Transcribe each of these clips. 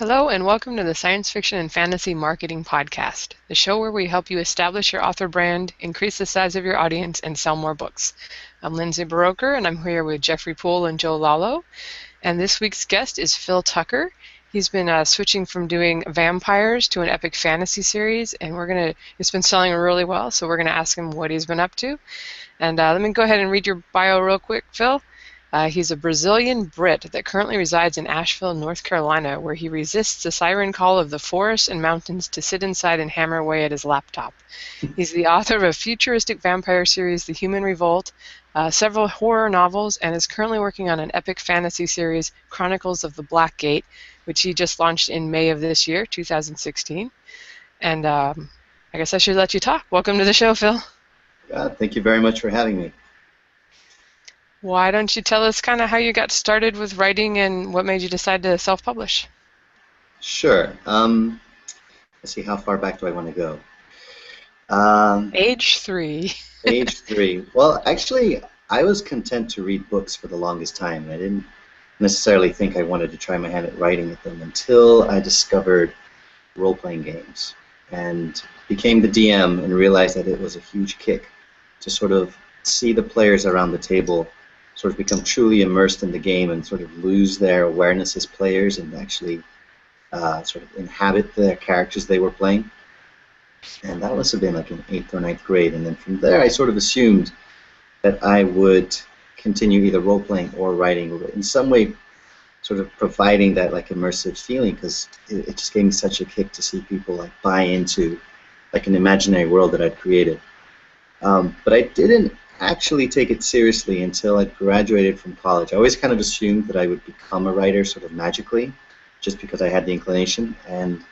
Hello and welcome to the Science Fiction and Fantasy Marketing Podcast, the show where we help you establish your author brand, increase the size of your audience, and sell more books. I'm Lindsay Baroker and I'm here with Jeffrey Poole and Joe Lalo. And this week's guest is Phil Tucker. He's been switching from doing vampires to an epic fantasy series, and it's been selling really well, so we're going to ask him what he's been up to. And let me go ahead and read your bio real quick, Phil. He's a Brazilian Brit that currently resides in Asheville, North Carolina, where he resists the siren call of the forests and mountains to sit inside and hammer away at his laptop. He's the author of a futuristic vampire series, The Human Revolt, several horror novels, and is currently working on an epic fantasy series, Chronicles of the Black Gate, which he just launched in May of this year, 2016. And I guess I should let you talk. Welcome to the show, Phil. Thank you very much for having me. Why don't you tell us kind of how you got started with writing and what made you decide to self-publish? Sure. Let's see, how far back do I want to go? Age 3. Age 3. Well, actually, I was content to read books for the longest time, and I didn't necessarily think I wanted to try my hand at writing with them until I discovered role-playing games and became the DM and realized that it was a huge kick to sort of see the players around the table sort of become truly immersed in the game and sort of lose their awareness as players and actually sort of inhabit the characters they were playing. And that must have been like in 8th or 9th grade. And then from there I sort of assumed that I would continue either role-playing or writing, or in some way sort of providing that like immersive feeling, because it just gave me such a kick to see people like buy into like an imaginary world that I'd created. But I didn't actually take it seriously until I graduated from college. I always kind of assumed that I would become a writer sort of magically, just because I had the inclination. And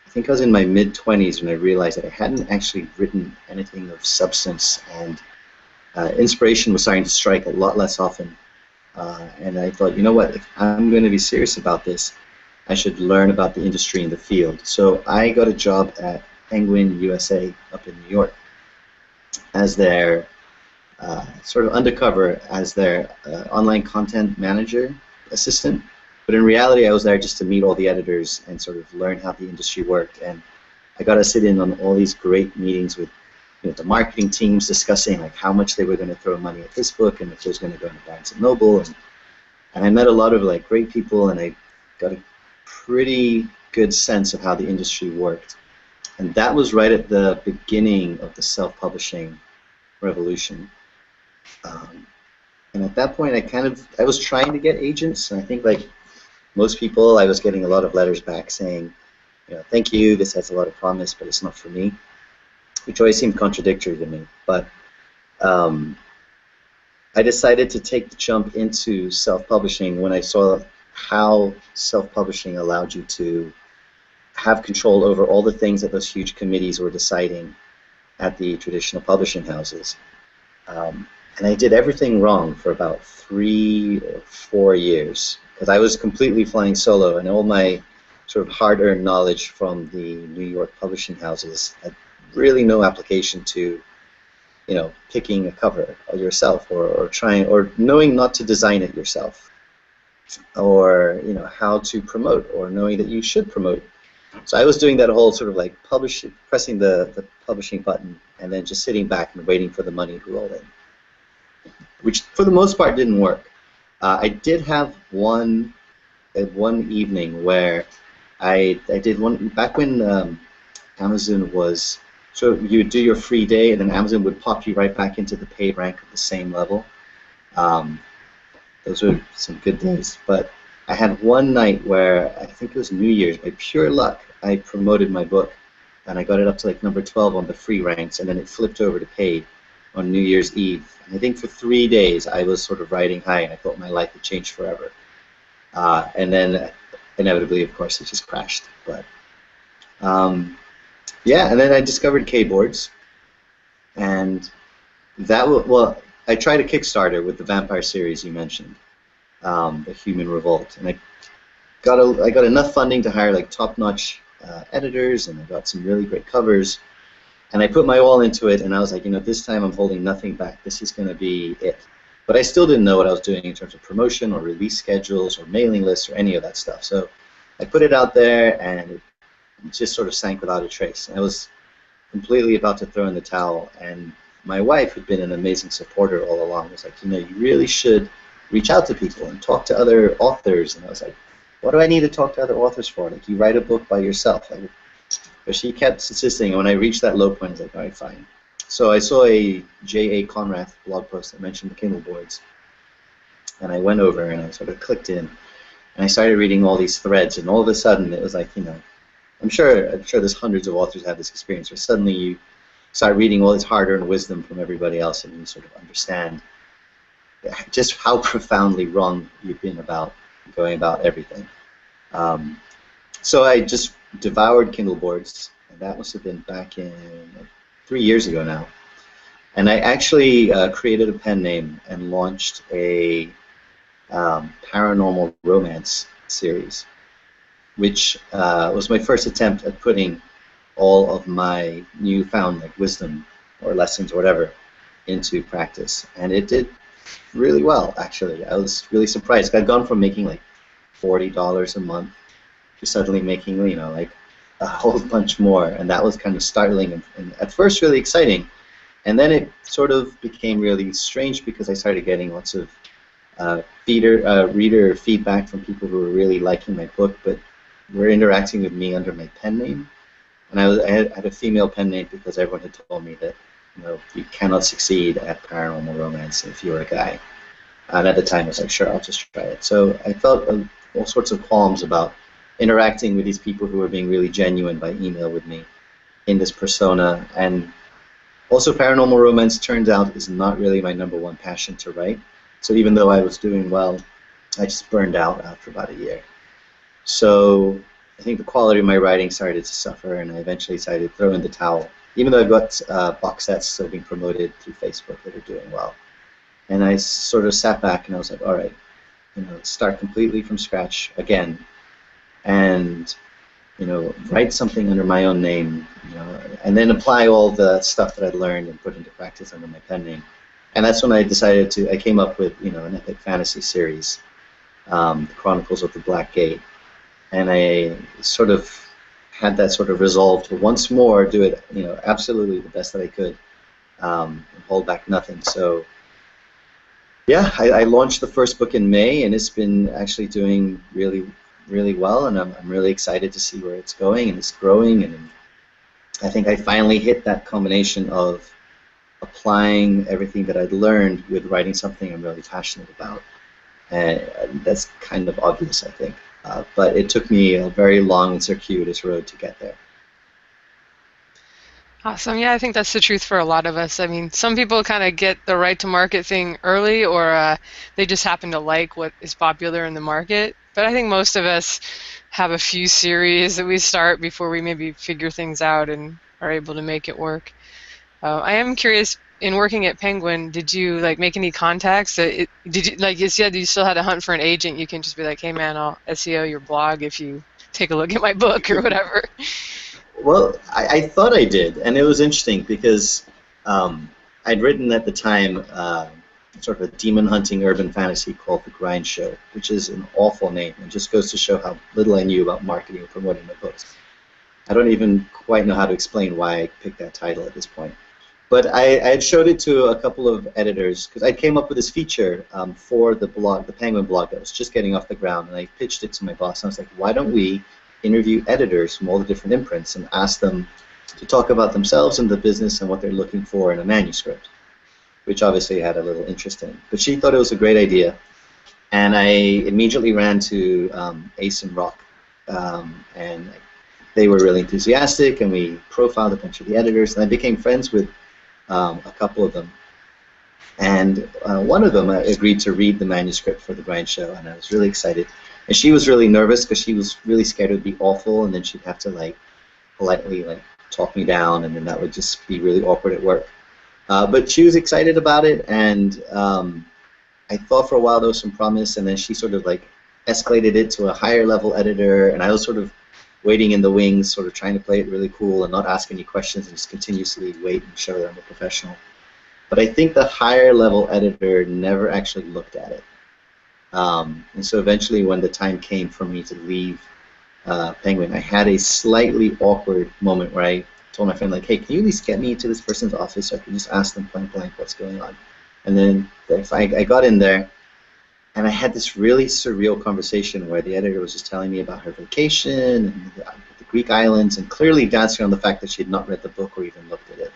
I think I was in my mid-20s when I realized that I hadn't actually written anything of substance, and inspiration was starting to strike a lot less often. And I thought, you know what, if I'm going to be serious about this, I should learn about the industry and the field. So I got a job at Penguin USA up in New York as their sort of undercover as their online content manager assistant. But in reality, I was there just to meet all the editors and sort of learn how the industry worked. And I got to sit in on all these great meetings with the marketing teams discussing like how much they were going to throw money at this book and if it was going to go into Barnes and Noble. And I met a lot of like great people, and I got a pretty good sense of how the industry worked. And that was right at the beginning of the self-publishing revolution. And at that point, I was trying to get agents, and I think like most people, I was getting a lot of letters back saying, thank you, this has a lot of promise, but it's not for me, which always seemed contradictory to me. But I decided to take the jump into self-publishing when I saw how self-publishing allowed you to have control over all the things that those huge committees were deciding at the traditional publishing houses. And I did everything wrong for about 3 or 4 years, because I was completely flying solo, and all my sort of hard-earned knowledge from the New York publishing houses had really no application to, picking a cover yourself, or trying, or knowing not to design it yourself, or how to promote, or knowing that you should promote. So I was doing that whole sort of like pressing the publishing button, and then just sitting back and waiting for the money to roll in, which for the most part didn't work. I did have one evening where I did one back when Amazon was, so you would do your free day and then Amazon would pop you right back into the paid rank at the same level. Those were some good days. But I had one night where I think it was New Year's, by pure luck, I promoted my book and I got it up to like number 12 on the free ranks, and then it flipped over to paid on New Year's Eve. And I think for 3 days I was sort of riding high, and I thought my life would change forever. And then inevitably, of course, it just crashed. But yeah, and then I discovered Kboards, and that I tried a Kickstarter with the vampire series you mentioned, The Human Revolt, and I got enough funding to hire like top-notch editors, and I got some really great covers. And I put my all into it, and I was like, this time I'm holding nothing back. This is going to be it. But I still didn't know what I was doing in terms of promotion or release schedules or mailing lists or any of that stuff. So I put it out there, and it just sort of sank without a trace. I was completely about to throw in the towel, and my wife, who'd been an amazing supporter all along, was like, you really should reach out to people and talk to other authors. And I was like, what do I need to talk to other authors for? Like, you write a book by yourself. But she kept insisting, and when I reached that low point, I was like, all right, fine. So I saw a J.A. Conrath blog post that mentioned the Kindle boards, and I went over and I sort of clicked in, and I started reading all these threads, and all of a sudden it was like, I'm sure there's hundreds of authors have this experience where suddenly you start reading all this hard-earned wisdom from everybody else, and you sort of understand just how profoundly wrong you've been about going about everything. So I just devoured Kindle boards, and that must have been back in 3 years ago now. And I actually created a pen name and launched a paranormal romance series, which was my first attempt at putting all of my newfound wisdom or lessons or whatever into practice, and it did really well. Actually, I was really surprised. I'd gone from making like $40 a month to suddenly making like a whole bunch more, and that was kind of startling and at first really exciting, and then it sort of became really strange because I started getting lots of reader feedback from people who were really liking my book, but were interacting with me under my pen name. And I had a female pen name because everyone had told me that you cannot succeed at paranormal romance if you're a guy. And at the time, I was like, sure, I'll just try it. So I felt all sorts of qualms about interacting with these people who were being really genuine by email with me in this persona. And also, paranormal romance turns out is not really my #1 passion to write. So even though I was doing well, I just burned out after about a year. So I think the quality of my writing started to suffer, and I eventually decided to throw in the towel, even though I've got box sets still being promoted through Facebook that are doing well. And I sort of sat back and I was like, all right, start completely from scratch again, and write something under my own name, and then apply all the stuff that I'd learned and put into practice under my pen name. And that's when I decided I came up with an epic fantasy series, The Chronicles of the Black Gate. And I sort of had that sort of resolve to once more do it, absolutely the best that I could, and hold back nothing. So, yeah, I launched the first book in May, and it's been actually doing really, really well, and I'm really excited to see where it's going, and it's growing, and I think I finally hit that combination of applying everything that I'd learned with writing something I'm really passionate about. And that's kind of obvious, I think. But it took me a very long and circuitous road to get there. Awesome. Yeah, I think that's the truth for a lot of us. I mean, some people kind of get the right to market thing early, or they just happen to like what is popular in the market. But I think most of us have a few series that we start before we maybe figure things out and are able to make it work. I am curious, in working at Penguin, did you make any contacts? Did you you said you still had to hunt for an agent? You can just be like, hey man, I'll SEO your blog if you take a look at my book or whatever. Well, I thought I did, and it was interesting because I'd written at the time sort of a demon hunting urban fantasy called The Grind Show, which is an awful name and just goes to show how little I knew about marketing and promoting my books. I don't even quite know how to explain why I picked that title at this point. But I had showed it to a couple of editors because I came up with this feature for the blog, the Penguin blog, that was just getting off the ground, and I pitched it to my boss, and I was like, why don't we interview editors from all the different imprints and ask them to talk about themselves and the business and what they're looking for in a manuscript, which obviously had a little interest in. But she thought it was a great idea, and I immediately ran to Ace and Rock, and they were really enthusiastic, and we profiled a bunch of the editors, and I became friends with a couple of them. And one of them agreed to read the manuscript for The Grind Show, and I was really excited. And she was really nervous because she was really scared it would be awful, and then she'd have to politely talk me down, and then that would just be really awkward at work. But she was excited about it, and I thought for a while there was some promise, and then she sort of escalated it to a higher level editor, and I was sort of waiting in the wings, sort of trying to play it really cool and not ask any questions and just continuously wait and show that I'm a professional. But I think the higher level editor never actually looked at it. And so eventually when the time came for me to leave Penguin, I had a slightly awkward moment where I told my friend, like, hey, can you at least get me to this person's office so I can just ask them point blank what's going on? And then I got in there, and I had this really surreal conversation where the editor was just telling me about her vacation and the Greek islands, and clearly dancing on the fact that she had not read the book or even looked at it.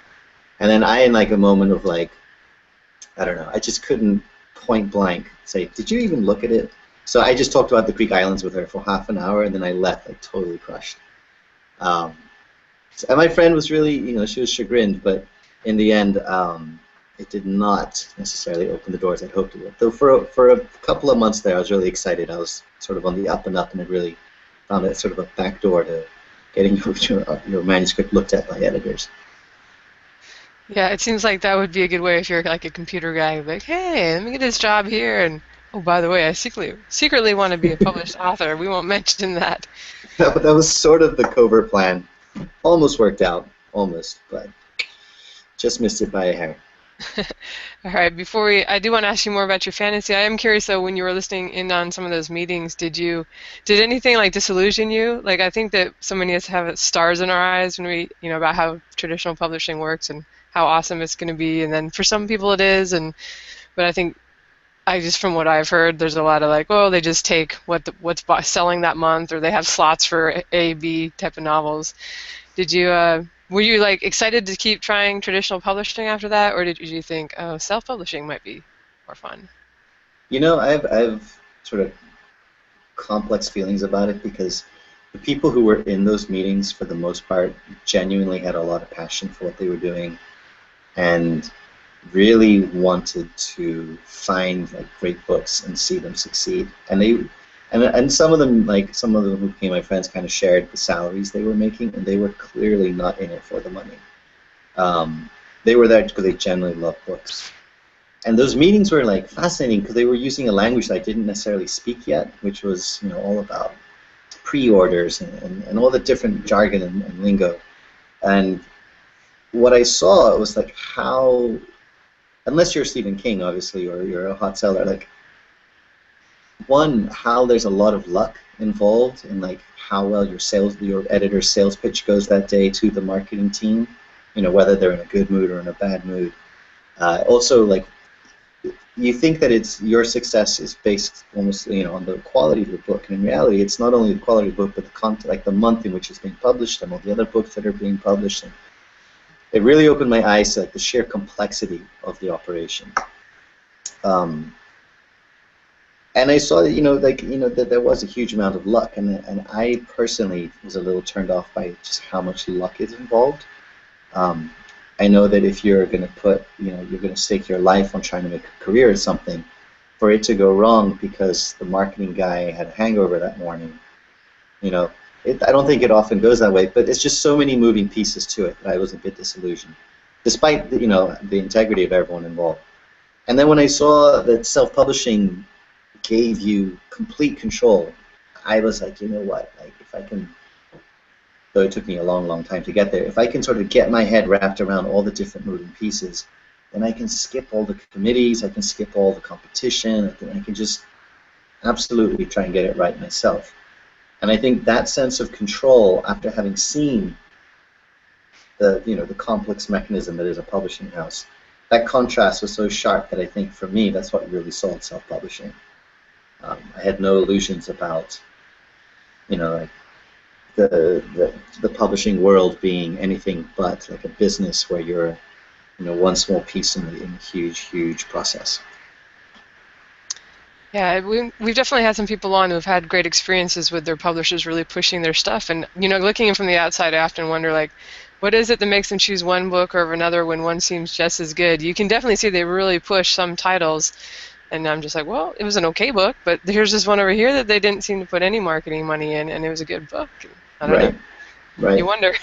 And then I, in like a moment of like, I don't know, I just couldn't point blank say, did you even look at it? So I just talked about the Greek islands with her for half an hour, and then I left like totally crushed. Um, and my friend was really, she was chagrined, but in the end, it did not necessarily open the doors I'd hoped it would. Though for a couple of months there, I was really excited. I was sort of on the up and up, and it really found it sort of a back door to getting your manuscript looked at by editors. Yeah, it seems like that would be a good way if you're like a computer guy, like, hey, let me get this job here, and oh, by the way, I secretly want to be a published author. We won't mention that. That was sort of the covert plan. Almost worked out, almost, but just missed it by a hair. All right, I do want to ask you more about your fantasy. I am curious though, when you were listening in on some of those meetings, did anything like disillusion you? Like, I think that so many of us have stars in our eyes when we, about how traditional publishing works and how awesome it's going to be, and then for some people it is, but I think from what I've heard, there's a lot of like, oh, they just take what's selling that month, or they have slots for A, B type of novels. Were you like excited to keep trying traditional publishing after that, or did you think, oh, self-publishing might be more fun? I've sort of complex feelings about it, because the people who were in those meetings, for the most part, genuinely had a lot of passion for what they were doing, and really wanted to find like great books and see them succeed. And some of them, who became my friends, kind of shared the salaries they were making, and they were clearly not in it for the money. They were there because they genuinely loved books. And those meetings were like fascinating because they were using a language that I didn't necessarily speak yet, which was all about pre-orders and all the different jargon and lingo. And what I saw was like how, unless you're Stephen King, obviously, or you're a hot seller, like, one, how there's a lot of luck involved in like how well your editor's sales pitch goes that day to the marketing team, whether they're in a good mood or in a bad mood. Also, like, you think that your success is based almost on the quality of the book, and in reality, it's not only the quality of the book, but the content, like the month in which it's being published, and all the other books that are being published. And it really opened my eyes to like the sheer complexity of the operation. And I saw that that there was a huge amount of luck, and I personally was a little turned off by just how much luck is involved. I know that if you're going to you're going to stake your life on trying to make a career at something, for it to go wrong because the marketing guy had a hangover that morning, I don't think it often goes that way, but it's just so many moving pieces to it that I was a bit disillusioned, despite the integrity of everyone involved. And then when I saw that self-publishing gave you complete control, I was like, you know what, like, if I can, though it took me a long, long time to get there, if I can sort of get my head wrapped around all the different moving pieces, then I can skip all the committees, I can skip all the competition, I can just absolutely try and get it right myself. And I think that sense of control, after having seen the complex mechanism that is a publishing house, that contrast was so sharp that I think for me that's what really sold self-publishing. I had no illusions about like the publishing world being anything but like a business where you're one small piece in the huge process. Yeah, we've definitely had some people on who've had great experiences with their publishers really pushing their stuff, and looking in from the outside, I often wonder, like, what is it that makes them choose one book over another when one seems just as good? You can definitely see they really push some titles, and I'm just like, well, it was an okay book, but here's this one over here that they didn't seem to put any marketing money in, and it was a good book. I don't know. Right. You wonder.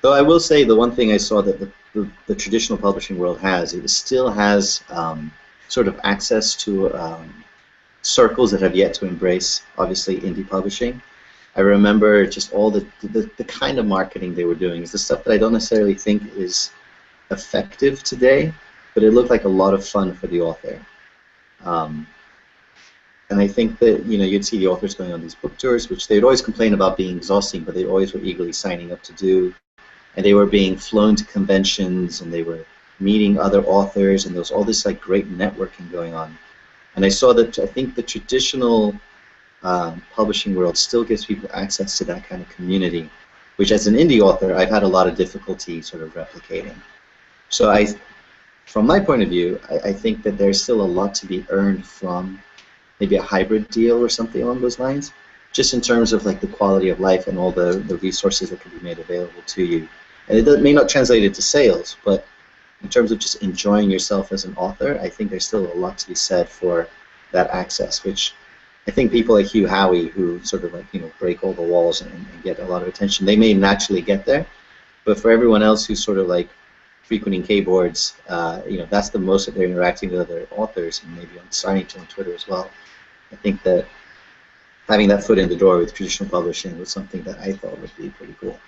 Though I will say the one thing I saw that the traditional publishing world has, it still has sort of access to circles that have yet to embrace, obviously, indie publishing. I remember just all the kind of marketing they were doing is the stuff that I don't necessarily think is effective today, but it looked like a lot of fun for the author. And I think that, you'd see the authors going on these book tours, which they'd always complain about being exhausting, but they always were eagerly signing up to do. And they were being flown to conventions, and they were meeting other authors, and there was all this like great networking going on. And I saw that I think the traditional publishing world still gives people access to that kind of community, which as an indie author, I've had a lot of difficulty sort of replicating. So from my point of view, I think that there's still a lot to be earned from maybe a hybrid deal or something along those lines, just in terms of like the quality of life and all the resources that can be made available to you. And it may not translate into sales, but in terms of just enjoying yourself as an author, I think there's still a lot to be said for that access, which I think people like Hugh Howey, who sort of like, break all the walls and get a lot of attention, they may naturally get there. But for everyone else who's sort of like frequenting K-boards, that's the most that they're interacting with other authors, and maybe starting to on Twitter as well. I think that having that foot in the door with traditional publishing was something that I thought would be pretty cool.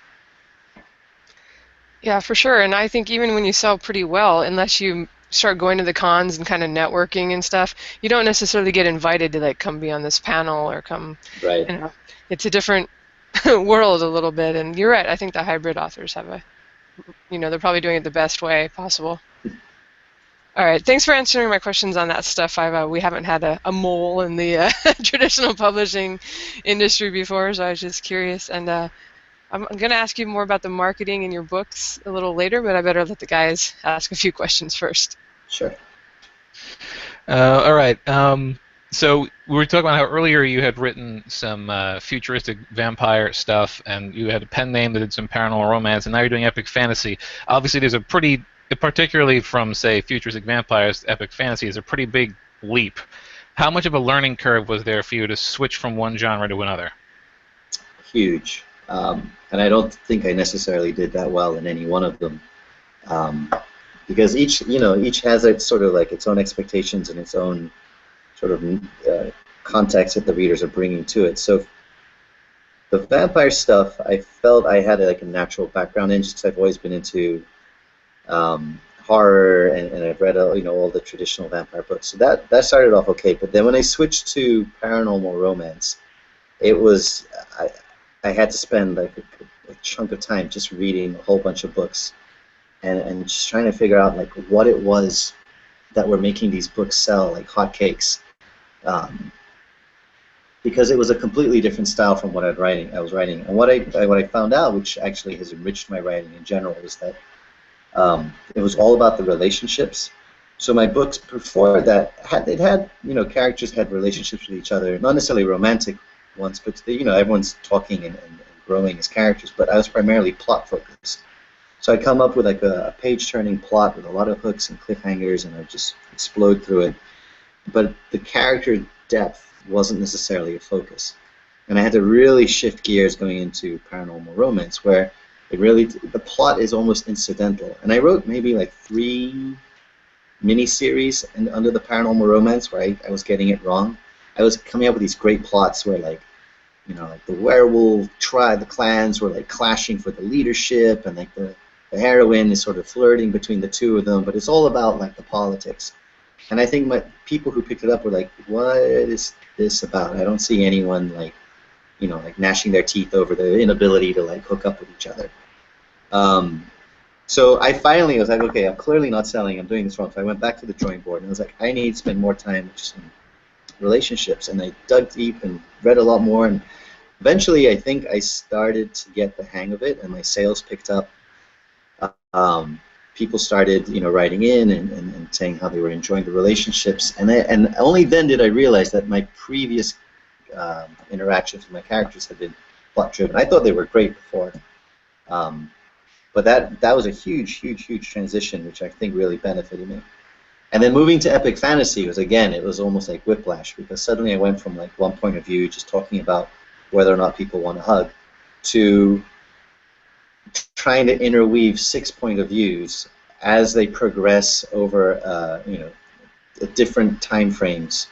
Yeah, for sure. And I think even when you sell pretty well, unless you start going to the cons and kind of networking and stuff, you don't necessarily get invited to like come be on this panel or come. Right. It's a different world a little bit. And you're right. I think the hybrid authors have they're probably doing it the best way possible. All right, thanks for answering my questions on that stuff. We haven't had a mole in the traditional publishing industry before, so I was just curious. And I'm going to ask you more about the marketing in your books a little later, but I better let the guys ask a few questions first. Sure. All right. So we were talking about how earlier you had written some futuristic vampire stuff, and you had a pen name that did some paranormal romance, and now you're doing epic fantasy. Obviously, there's a pretty, particularly from, say, futuristic vampires to epic fantasy, is a pretty big leap. How much of a learning curve was there for you to switch from one genre to another? Huge. And I don't think I necessarily did that well in any one of them, because each has its sort of like its own expectations and its own sort of context that the readers are bringing to it. So the vampire stuff, I felt I had like a natural background in, just because I've always been into horror, and I've read all the traditional vampire books. So that started off okay. But then when I switched to paranormal romance, it was I had to spend like a chunk of time just reading a whole bunch of books and just trying to figure out like what it was that were making these books sell like hotcakes. Because it was a completely different style from what I was writing. And what I found out, which actually has enriched my writing in general, is that it was all about the relationships. So my books before that characters had relationships with each other, not necessarily romantic ones, but everyone's talking and growing as characters. But I was primarily plot focused. So I'd come up with like a page-turning plot with a lot of hooks and cliffhangers, and I'd just explode through it. But the character depth wasn't necessarily a focus. And I had to really shift gears going into paranormal romance, where the plot is almost incidental. And I wrote maybe like 3 miniseries under the paranormal romance where I was getting it wrong. I was coming up with these great plots where like the werewolf tribe, the clans were like clashing for the leadership, and like the heroine is sort of flirting between the two of them, but it's all about like the politics. And I think people who picked it up were like, what is this about? I don't see anyone like gnashing their teeth over the inability to like hook up with each other. So I finally was like, okay, I'm clearly not selling, I'm doing this wrong. So I went back to the drawing board and I was like, I need to spend more time just in relationships. And I dug deep and read a lot more, and eventually I think I started to get the hang of it, and my sales picked up. People started, writing in and saying how they were enjoying the relationships, and only then did I realize that my previous interactions with my characters had been plot-driven. I thought they were great before, but that was a huge transition, which I think really benefited me. And then moving to epic fantasy it was almost like whiplash, because suddenly I went from like one point of view, just talking about whether or not people want to hug, to trying to interweave 6 point of views as they progress over different time frames,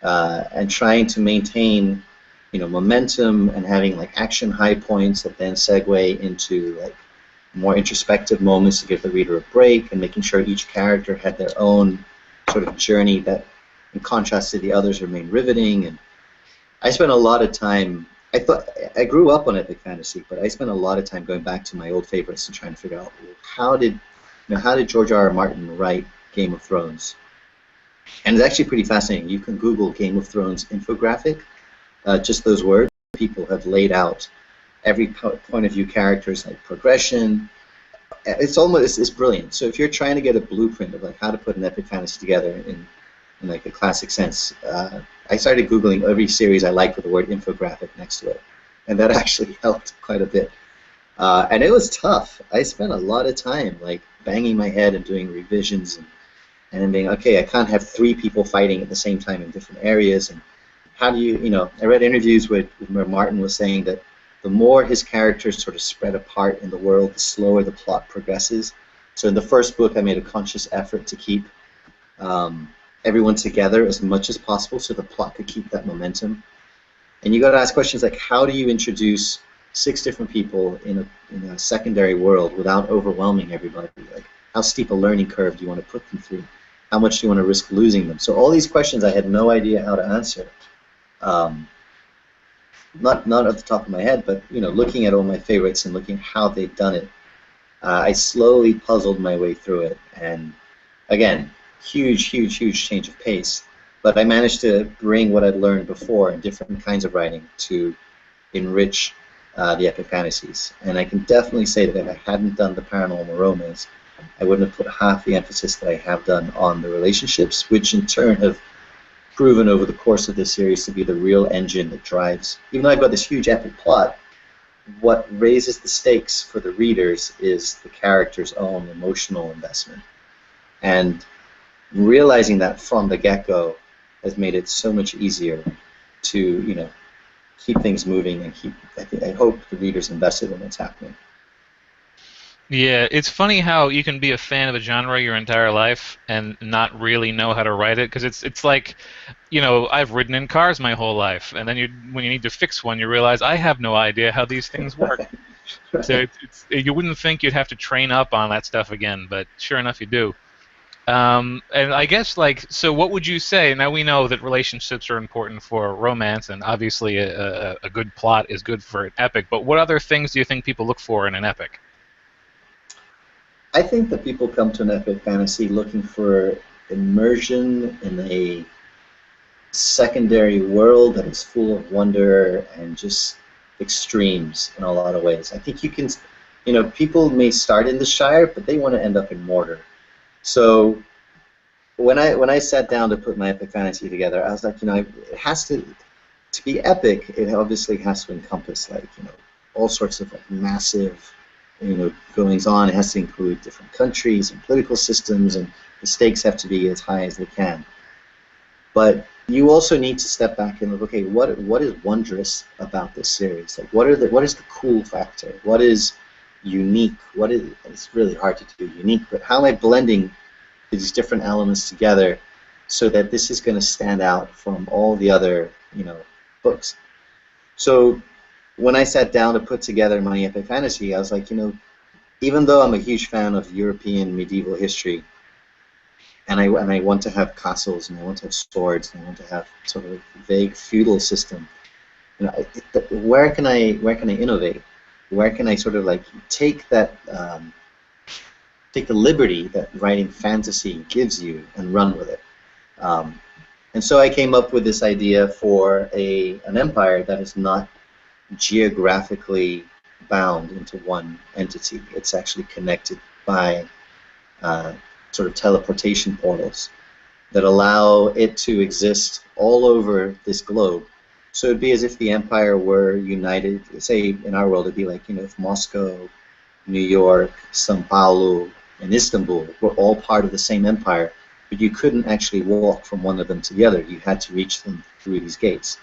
and trying to maintain momentum and having like action high points that then segue into like more introspective moments to give the reader a break, and making sure each character had their own sort of journey that in contrast to the others, remain riveting. And I spent a lot of time. I grew up on epic fantasy, but I spent a lot of time going back to my old favorites and trying to figure out how did George R. R. Martin write Game of Thrones. And it's actually pretty fascinating. You can Google Game of Thrones infographic, just those words. People have laid out every point of view characters, like progression. It's brilliant. So if you're trying to get a blueprint of like how to put an epic fantasy together in like a classic sense, I started Googling every series I liked with the word infographic next to it, and that actually helped quite a bit. And it was tough. I spent a lot of time like banging my head and doing revisions and then being, okay, I can't have 3 people fighting at the same time in different areas. And how do you know, I read interviews where Martin was saying that the more his characters sort of spread apart in the world, the slower the plot progresses. So in the first book, I made a conscious effort to keep everyone together as much as possible so the plot could keep that momentum. And you got to ask questions like, how do you introduce 6 different people in a secondary world without overwhelming everybody? Like, how steep a learning curve do you want to put them through? How much do you want to risk losing them? So all these questions I had no idea how to answer. Not at the top of my head, but looking at all my favorites and looking at how they've done it, I slowly puzzled my way through it. And again, huge change of pace. But I managed to bring what I'd learned before in different kinds of writing to enrich the epic fantasies. And I can definitely say that if I hadn't done the paranormal romance, I wouldn't have put half the emphasis that I have done on the relationships, which in turn have proven over the course of this series to be the real engine that drives. Even though I've got this huge epic plot, what raises the stakes for the readers is the character's own emotional investment. And realizing that from the get-go has made it so much easier to, keep things moving and I hope the readers invested in what's happening. Yeah, it's funny how you can be a fan of a genre your entire life and not really know how to write it, because it's like, I've ridden in cars my whole life, and then when you need to fix one, you realize I have no idea how these things work. Right. So you wouldn't think you'd have to train up on that stuff again, but sure enough, you do. And I guess, so what would you say? Now we know that relationships are important for romance, and obviously a good plot is good for an epic, but what other things do you think people look for in an epic? I think that people come to an epic fantasy looking for immersion in a secondary world that is full of wonder and just extremes in a lot of ways. I think you can, people may start in the Shire, but they want to end up in Mordor. So when I sat down to put my epic fantasy together, I was like, it has to be epic. It obviously has to encompass all sorts of massive goings on. It has to include different countries and political systems, and the stakes have to be as high as they can. But you also need to step back and look, okay, what is wondrous about this series? Like, what is the cool factor? What is unique? It's really hard to do unique, but how am I blending these different elements together so that this is going to stand out from all the other books? So when I sat down to put together my epic fantasy, I was like, even though I'm a huge fan of European medieval history, and I want to have castles, and I want to have swords, and I want to have sort of a vague feudal system, where can I innovate? Where can I sort of take that, take the liberty that writing fantasy gives you and run with it? And so I came up with this idea for an empire that is not geographically bound into one entity. It's actually connected by sort of teleportation portals that allow it to exist all over this globe. So it'd be as if the empire were united. Say in our world, it'd be like if Moscow, New York, São Paulo, and Istanbul were all part of the same empire, but you couldn't actually walk from one of them to the other. You had to reach them through these gates.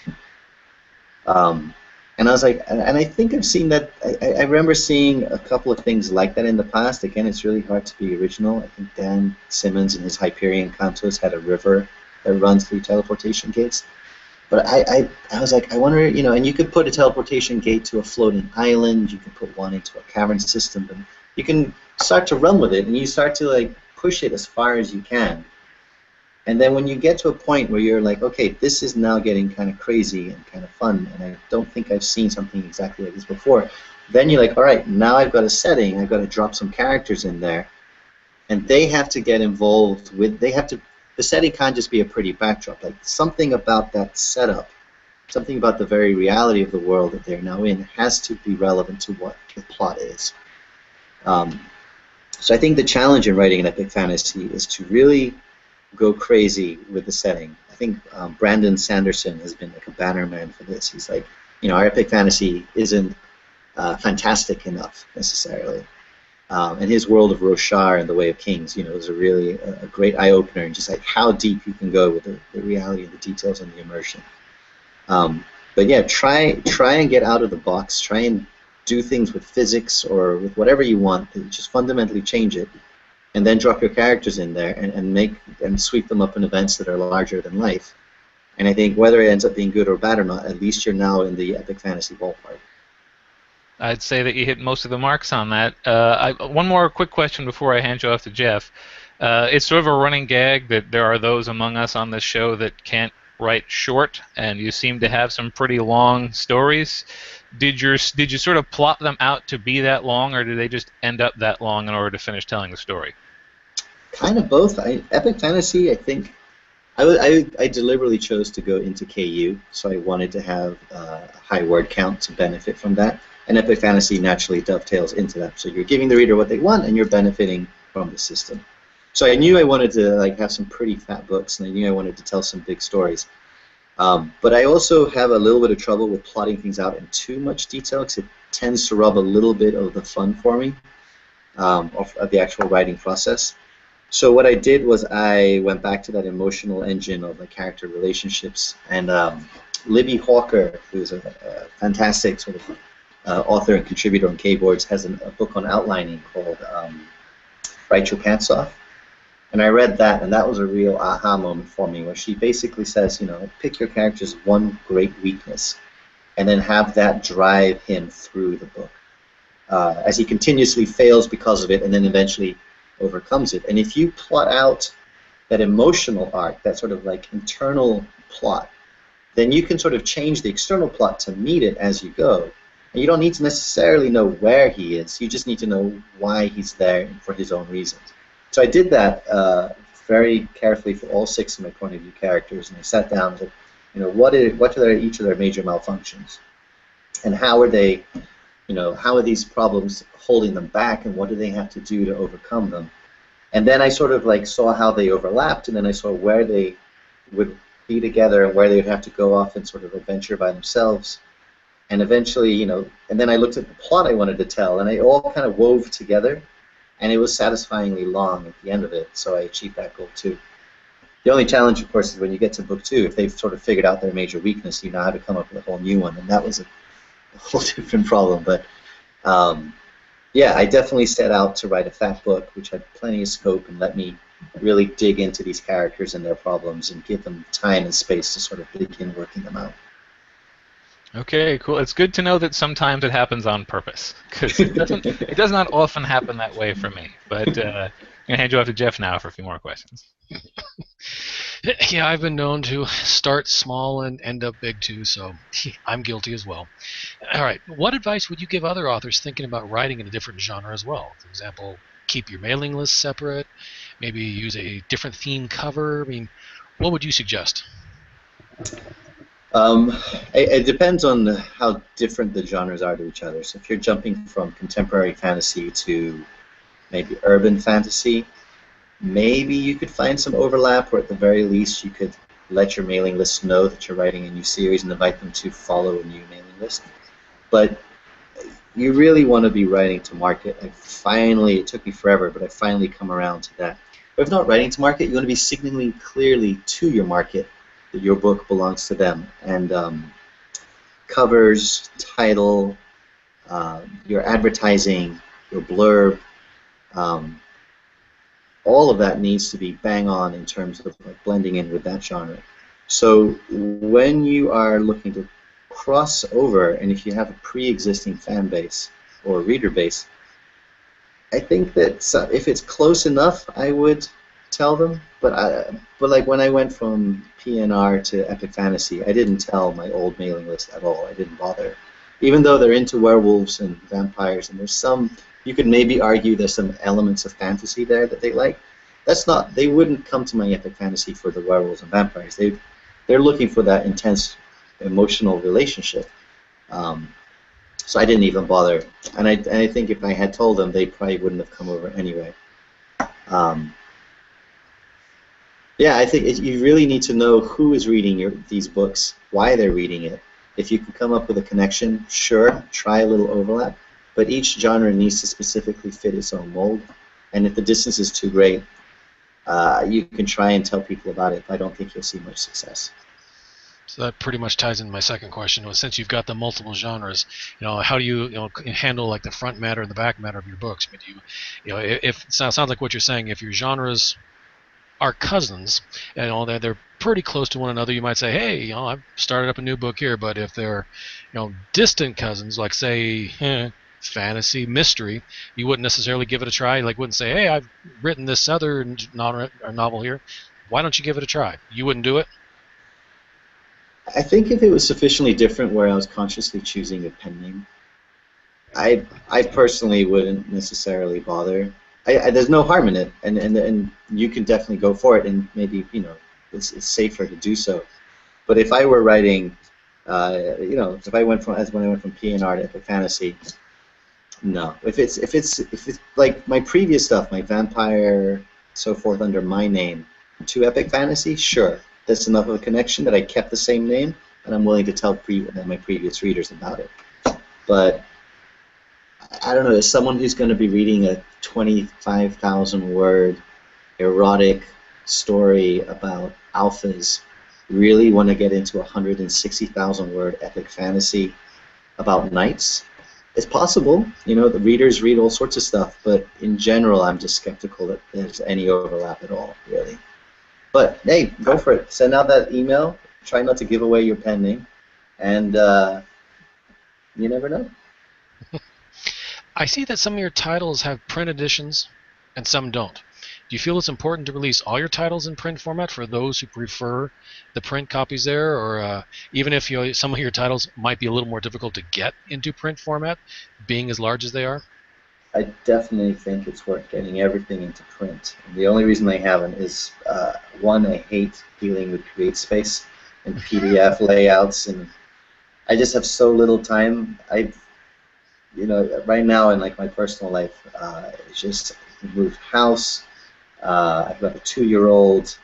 And I was like, and I think I've seen that. I remember seeing a couple of things like that in the past. Again, it's really hard to be original. I think Dan Simmons in his Hyperion Cantos had a river that runs through teleportation gates. But I was like, I wonder, and you could put a teleportation gate to a floating island. You can put one into a cavern system, and you can start to run with it, and you start to push it as far as you can. And then when you get to a point where you're like, okay, this is now getting kind of crazy and kind of fun, and I don't think I've seen something exactly like this before, then you're like, all right, now I've got a setting, I've got to drop some characters in there, and they have to get involved with, the setting can't just be a pretty backdrop. Like, something about that setup, something about the very reality of the world that they're now in has to be relevant to what the plot is. So I think the challenge in writing an epic fantasy is to really go crazy with the setting. I think Brandon Sanderson has been like a banner man for this. He's like, our epic fantasy isn't fantastic enough necessarily. And his world of Roshar and the Way of Kings, is a really a great eye-opener, and just like how deep you can go with the reality and the details and the immersion. But yeah, try and get out of the box. Try and do things with physics or with whatever you want. Just fundamentally change it, and then drop your characters in there and sweep them up in events that are larger than life. And I think whether it ends up being good or bad or not, at least you're now in the epic fantasy ballpark. I'd say that you hit most of the marks on that. One more quick question before I hand you off to Jeff. It's sort of a running gag that there are those among us on this show that can't write short, and you seem to have some pretty long stories. Did you sort of plot them out to be that long, or did they just end up that long in order to finish telling the story? Kind of both. Epic fantasy, I think, I deliberately chose to go into Kayuu, so I wanted to have a high word count to benefit from that. And epic fantasy naturally dovetails into that. So you're giving the reader what they want, and you're benefiting from the system. So I knew I wanted to have some pretty fat books, and I knew I wanted to tell some big stories. But I also have a little bit of trouble with plotting things out in too much detail, because it tends to rub a little bit of the fun for me of the actual writing process. So what I did was I went back to that emotional engine of the character relationships, and Libby Hawker, who's a fantastic sort of author and contributor on Kboards, has a book on outlining called Write Your Pants Off. And I read that, and that was a real aha moment for me, where she basically says, pick your character's one great weakness, and then have that drive him through the book as he continuously fails because of it, and then eventually overcomes it. And if you plot out that emotional arc, that sort of like internal plot, then you can sort of change the external plot to meet it as you go. And you don't need to necessarily know where he is. You just need to know why he's there for his own reasons. So I did that very carefully for all 6 of my point of view characters, and I sat down and said, what are each of their major malfunctions, and how are they, how are these problems holding them back, and what do they have to do to overcome them? And then I sort of like saw how they overlapped, and then I saw where they would be together and where they would have to go off and sort of adventure by themselves. And eventually, and then I looked at the plot I wanted to tell, and it all kind of wove together, and it was satisfyingly long at the end of it, so I achieved that goal too. The only challenge, of course, is when you get to book 2, if they've sort of figured out their major weakness, you know how to come up with a whole new one, and that was a whole different problem. But yeah, I definitely set out to write a fat book, which had plenty of scope and let me really dig into these characters and their problems and give them time and space to sort of begin working them out. Okay, cool. It's good to know that sometimes it happens on purpose, because it does not often happen that way for me. But I'm going to hand you off to Jeff now for a few more questions. Yeah, I've been known to start small and end up big too, so I'm guilty as well. All right, what advice would you give other authors thinking about writing in a different genre as well? For example, keep your mailing list separate, maybe use a different theme cover. I mean, what would you suggest? It depends on how different the genres are to each other. So if you're jumping from contemporary fantasy to maybe urban fantasy, maybe you could find some overlap, or at the very least you could let your mailing list know that you're writing a new series and invite them to follow a new mailing list. But you really want to be writing to market. It took me forever, but I finally come around to that. But if not writing to market, you want to be signaling clearly to your market that your book belongs to them. And covers, title, your advertising, your blurb, all of that needs to be bang on in terms of like blending in with that genre. So when you are looking to cross over, and if you have a pre-existing fan base or reader base, I think that if it's close enough, I would tell them, but like when I went from PNR to Epic Fantasy, I didn't tell my old mailing list at all. I didn't bother, even though they're into werewolves and vampires, and there's some, you could maybe argue there's some elements of fantasy there that they like. That's not, they wouldn't come to my Epic Fantasy for the werewolves and vampires. They're looking for that intense emotional relationship. So I didn't even bother, and I think if I had told them, they probably wouldn't have come over anyway. Yeah, I think you really need to know who is reading these books, why they're reading it. If you can come up with a connection, sure, try a little overlap, but each genre needs to specifically fit its own mold, and if the distance is too great, you can try and tell people about it, but I don't think you'll see much success. So that pretty much ties into my second question. Since you've got the multiple genres, how do you, handle like the front matter and the back matter of your books? I mean, do you, if it sounds like what you're saying, if your genres are cousins and all that, they're pretty close to one another, you might say, hey, I've started up a new book here. But if they're, distant cousins, like say, fantasy, mystery, you wouldn't necessarily give it a try. Like, wouldn't say, hey, I've written this other novel here. Why don't you give it a try? You wouldn't do it? I think if it was sufficiently different where I was consciously choosing a pen name, I personally wouldn't necessarily bother. There's no harm in it, and you can definitely go for it, and maybe it's safer to do so. But if I were writing, if I went from when I went from PNR to Epic Fantasy, no. If it's like my previous stuff, my vampire, so forth under my name, to Epic Fantasy, sure. That's enough of a connection that I kept the same name, and I'm willing to tell my previous readers about it. But I don't know, as someone who's going to be reading a 25,000 word erotic story about alphas, really want to get into a 160,000 word epic fantasy about knights? It's possible. The readers read all sorts of stuff, but in general, I'm just skeptical that there's any overlap at all, really. But hey, go for it. Send out that email. Try not to give away your pen name, and you never know. I see that some of your titles have print editions and some don't. Do you feel it's important to release all your titles in print format for those who prefer the print copies there, or even if some of your titles might be a little more difficult to get into print format, being as large as they are? I definitely think it's worth getting everything into print. And the only reason I haven't is, one, I hate dealing with CreateSpace and PDF layouts, and I just have so little time. Right now in like my personal life, it's just moved house. I've got a 2-year-old.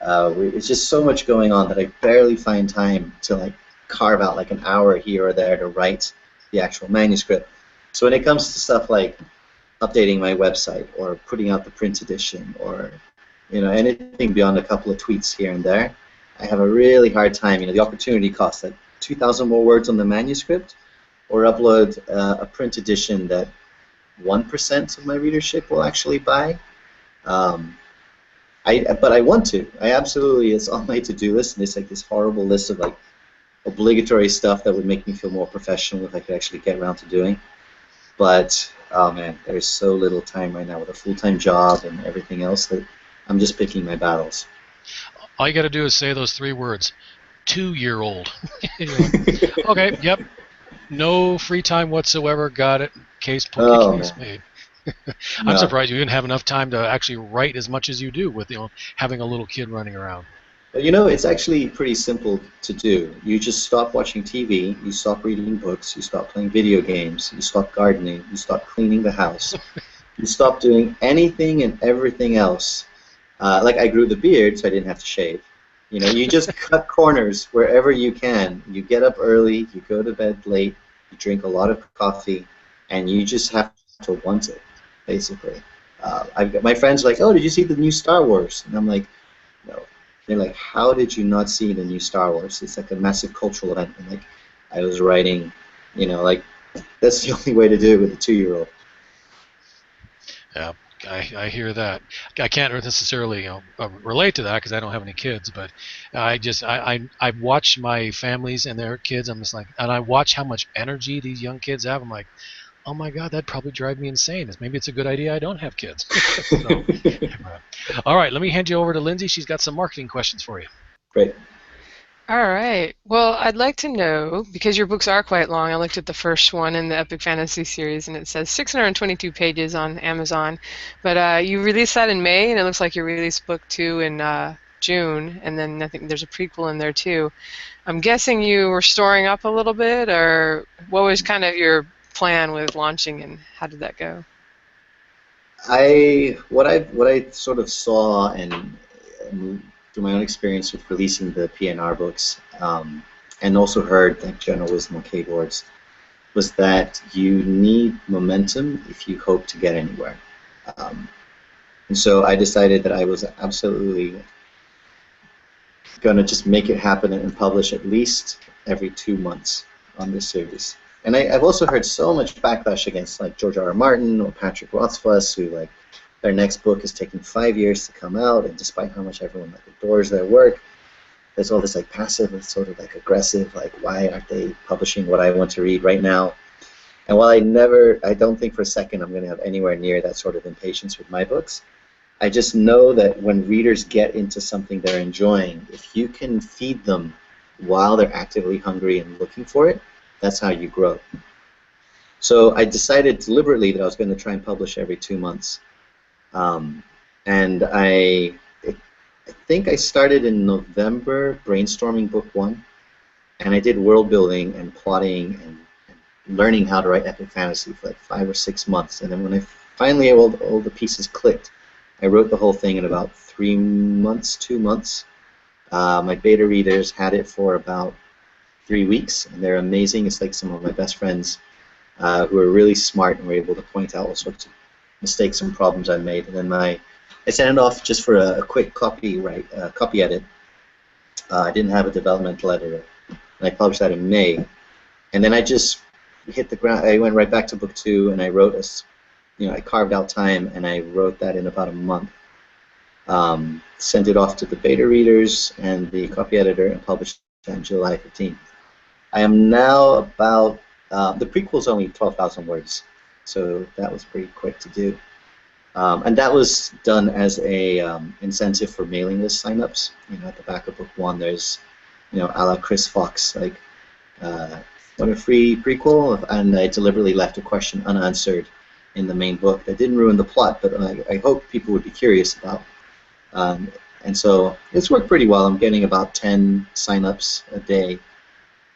It's just so much going on that I barely find time to like carve out like an hour here or there to write the actual manuscript. So when it comes to stuff like updating my website or putting out the print edition or anything beyond a couple of tweets here and there, I have a really hard time. The opportunity cost, like 2,000 more words on the manuscript, or upload a print edition that 1% of my readership will actually buy. But I want to. I absolutely, it's on my to-do list, and it's like this horrible list of like obligatory stuff that would make me feel more professional if I could actually get around to doing. But oh man, there's so little time right now with a full-time job and everything else that I'm just picking my battles. All you got to do is say those 3 words: 2-year-old. Okay, yep. No free time whatsoever. Got it. Case made. I'm surprised you didn't have enough time to actually write as much as you do with having a little kid running around. It's actually pretty simple to do. You just stop watching TV, you stop reading books, you stop playing video games, you stop gardening, you stop cleaning the house, you stop doing anything and everything else. Like I grew the beard so I didn't have to shave. You just cut corners wherever you can. You get up early, you go to bed late, you drink a lot of coffee, and you just have to want it, basically. My friends are like, oh, did you see the new Star Wars? And I'm like, no. They're like, how did you not see the new Star Wars? It's like a massive cultural event. And like, I was writing, like, that's the only way to do it with a 2-year-old. Yeah, I hear that. I can't necessarily relate to that because I don't have any kids, but I watch my families and their kids. I'm just like, and I watch how much energy these young kids have. I'm like, oh my God, that'd probably drive me insane. Maybe it's a good idea I don't have kids. So, All right, let me hand you over to Lindsay. She's got some marketing questions for you. Great. All right. Well, I'd like to know, because your books are quite long, I looked at the first one in the Epic Fantasy series, and it says 622 pages on Amazon. But you released that in May, and it looks like you released book 2 in June, and then I think there's a prequel in there too. I'm guessing you were storing up a little bit, or what was kind of your plan with launching, and how did that go? What I sort of saw and through my own experience with releasing the PNR books, and also heard like general wisdom on keyboards, was that you need momentum if you hope to get anywhere. And so I decided that I was absolutely going to just make it happen and publish at least every 2 months on this series. And I've also heard so much backlash against like George R. R. Martin or Patrick Rothfuss, who like their next book is taking 5 years to come out, and despite how much everyone like adores their work, there's all this like passive and sort of like aggressive, like why aren't they publishing what I want to read right now? And while I don't think for a second I'm going to have anywhere near that sort of impatience with my books, I just know that when readers get into something they're enjoying, if you can feed them while they're actively hungry and looking for it, that's how you grow. So I decided deliberately that I was going to try and publish every 2 months. And I think I started in November brainstorming book 1, and I did world building and plotting and learning how to write epic fantasy for like 5 or 6 months. And then when I finally all the pieces clicked, I wrote the whole thing in about 3 months, 2 months. My beta readers had it for about 3 weeks, and they're amazing. It's like some of my best friends who are really smart and were able to point out all sorts of mistakes and problems I made. And then I sent it off just for a quick copy edit. I didn't have a developmental editor, and I published that in May. And then I just hit the ground. I went right back to book 2, and I wrote I carved out time, and I wrote that in about a month. Sent it off to the beta readers and the copy editor, and published it on July 15th. I am now about, the prequel's only 12,000 words, so that was pretty quick to do. And that was done as a incentive for mailing list signups. At the back of book 1, there's, a la Chris Fox, like, what a free prequel, and I deliberately left a question unanswered in the main book. That didn't ruin the plot, but I hope people would be curious about. And so it's worked pretty well. I'm getting about 10 signups a day.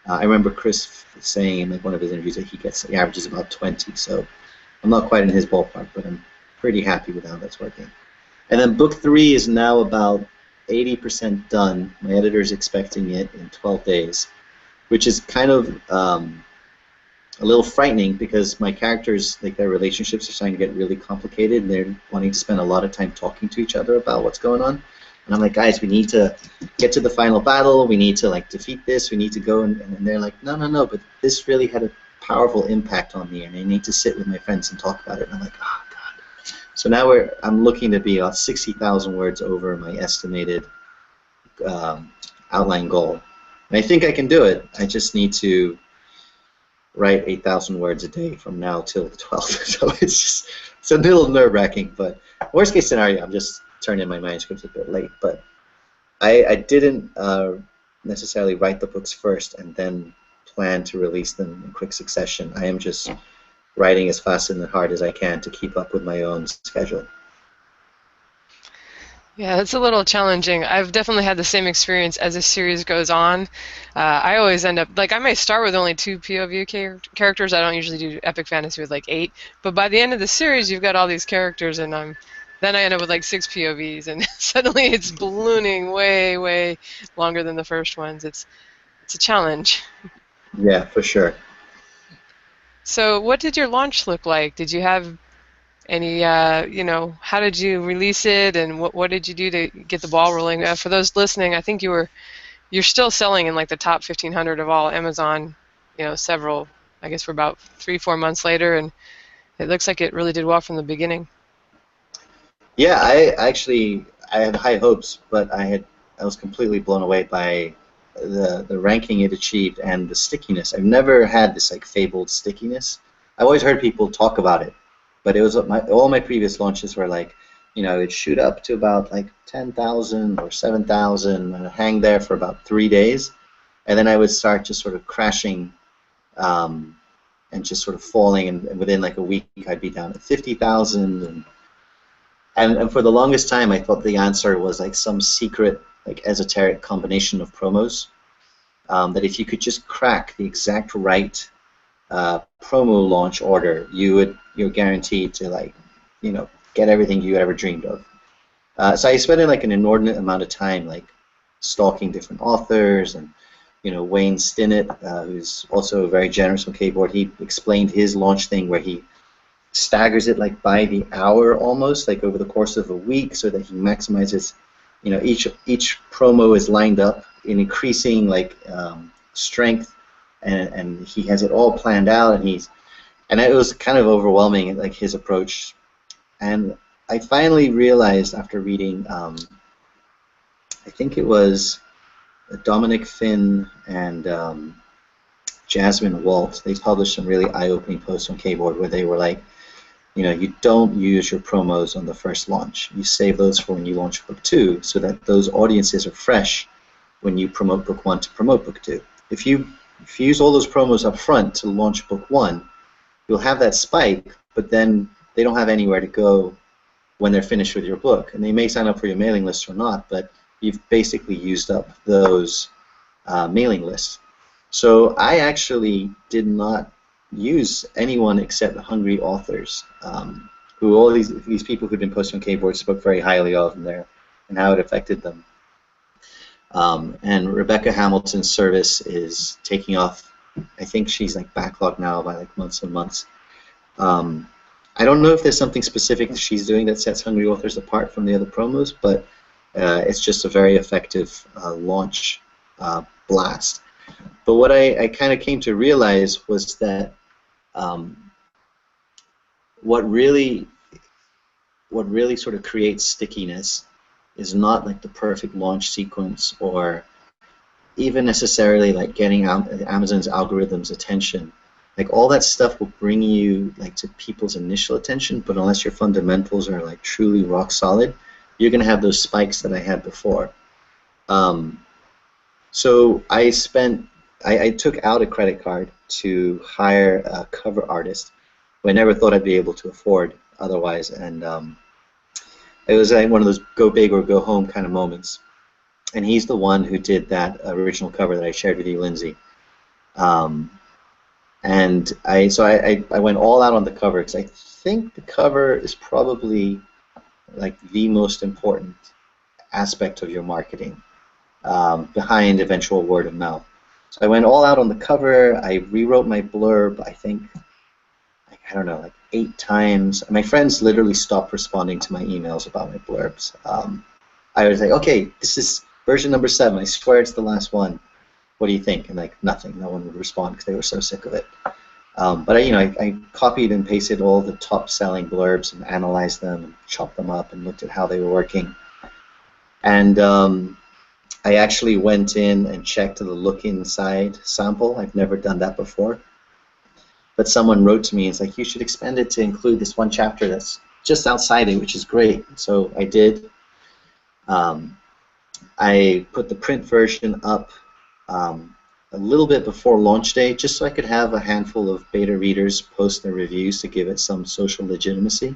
I remember Chris saying in like one of his interviews that he averages about 20. So I'm not quite in his ballpark, but I'm pretty happy with how that's working. And then book 3 is now about 80% done. My editor is expecting it in 12 days, which is kind of a little frightening because my characters, like their relationships are starting to get really complicated, and they're wanting to spend a lot of time talking to each other about what's going on. And I'm like, guys, we need to get to the final battle. We need to like defeat this. We need to go, and they're like, no, but this really had a powerful impact on me, and I need to sit with my friends and talk about it. And I'm like, oh god. So now I'm looking to be about 60,000 words over my estimated outline goal. And I think I can do it. I just need to write 8,000 words a day from now till the 12th. So it's a little nerve-wracking, but worst case scenario, I'm just turning in my manuscripts a bit late. But I didn't necessarily write the books first and then plan to release them in quick succession. I am just writing as fast and hard as I can to keep up with my own schedule. Yeah, it's a little challenging. I've definitely had the same experience as the series goes on. I always end up, like, I may start with only 2 POV characters. I don't usually do epic fantasy with like 8. But by the end of the series, you've got all these characters, and then I end up with like 6 POVs, and suddenly it's ballooning way, way longer than the first ones. It's a challenge. Yeah, for sure. So what did your launch look like? Did you have any, how did you release it, and what did you do to get the ball rolling? For those listening, I think you're still selling in like the top 1,500 of all Amazon, several, I guess we're about 3-4 months later, and it looks like it really did well from the beginning. Yeah, I had high hopes, but I was completely blown away by the ranking it achieved and the stickiness. I've never had this like fabled stickiness. I've always heard people talk about it, but it was all my previous launches were like, it would shoot up to about like 10,000 or 7,000 and hang there for about 3 days. And then I would start just sort of crashing and just sort of falling. And within like a week, I'd be down at 50,000. And for the longest time, I thought the answer was like some secret, like esoteric combination of promos. That if you could just crack the exact right promo launch order, you're guaranteed to like, get everything you ever dreamed of. So I spent like an inordinate amount of time like stalking different authors, and Wayne Stinnett, who's also very generous on Keyboard, he explained his launch thing where he staggers it like by the hour almost, like over the course of a week, so that he maximizes, each promo is lined up in increasing like strength, and he has it all planned out, and it was kind of overwhelming, like his approach. And I finally realized after reading, I think it was Dominic Finn and Jasmine Walt. They published some really eye-opening posts on Keyboard where they were like, you don't use your promos on the first launch. You save those for when you launch book 2, so that those audiences are fresh when you promote book 1 to promote book 2. If you use all those promos up front to launch book 1, you'll have that spike, but then they don't have anywhere to go when they're finished with your book. And they may sign up for your mailing list or not, but you've basically used up those mailing lists. So I actually did not use anyone except hungry authors, who all these people who'd been posting on Keyboard spoke very highly of, and how it affected them. And Rebecca Hamilton's service is taking off. I think she's like backlogged now by like months and months. I don't know if there's something specific that she's doing that sets hungry authors apart from the other promos, but it's just a very effective launch blast. But what I kind of came to realize was that what really sort of creates stickiness is not like the perfect launch sequence, or even necessarily like getting Amazon's algorithm's attention. Like all that stuff will bring you like to people's initial attention, but unless your fundamentals are like truly rock solid, you're going to have those spikes that I had before. So I took out a credit card to hire a cover artist who I never thought I'd be able to afford otherwise, and it was like one of those go big or go home kind of moments. And he's the one who did that original cover that I shared with you, Lindsay. And I went all out on the cover, because I think the cover is probably like the most important aspect of your marketing, behind eventual word of mouth. So I went all out on the cover. I rewrote my blurb, I think, I don't know, like 8 times. My friends literally stopped responding to my emails about my blurbs. I was like, okay, this is version number 7. I swear it's the last one. What do you think? And like nothing. No one would respond because they were so sick of it. But I copied and pasted all the top-selling blurbs and analyzed them and chopped them up and looked at how they were working. And I actually went in and checked the look inside sample. I've never done that before. But someone wrote to me and it's like, you should expand it to include this one chapter that's just outside it, which is great. So I did. I put the print version up a little bit before launch day, just so I could have a handful of beta readers post their reviews to give it some social legitimacy.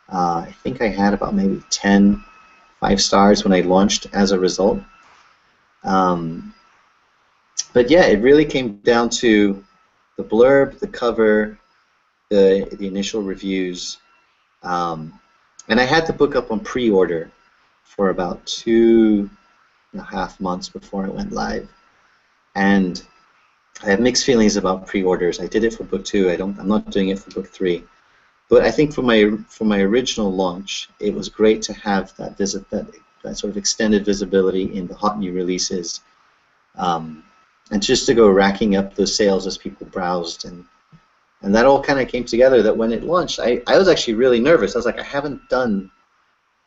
I think I had about maybe 10 5 stars when I launched as a result. But yeah, it really came down to the blurb, the cover, the initial reviews, and I had the book up on pre-order for about 2.5 months before it went live. And I have mixed feelings about pre-orders. I did it for book 2. I'm not doing it for book 3. But I think for my original launch, it was great to have that sort of extended visibility in the hot new releases, and just to go racking up those sales as people browsed, and that all kind of came together. That when it launched, I was actually really nervous. I was like, I haven't done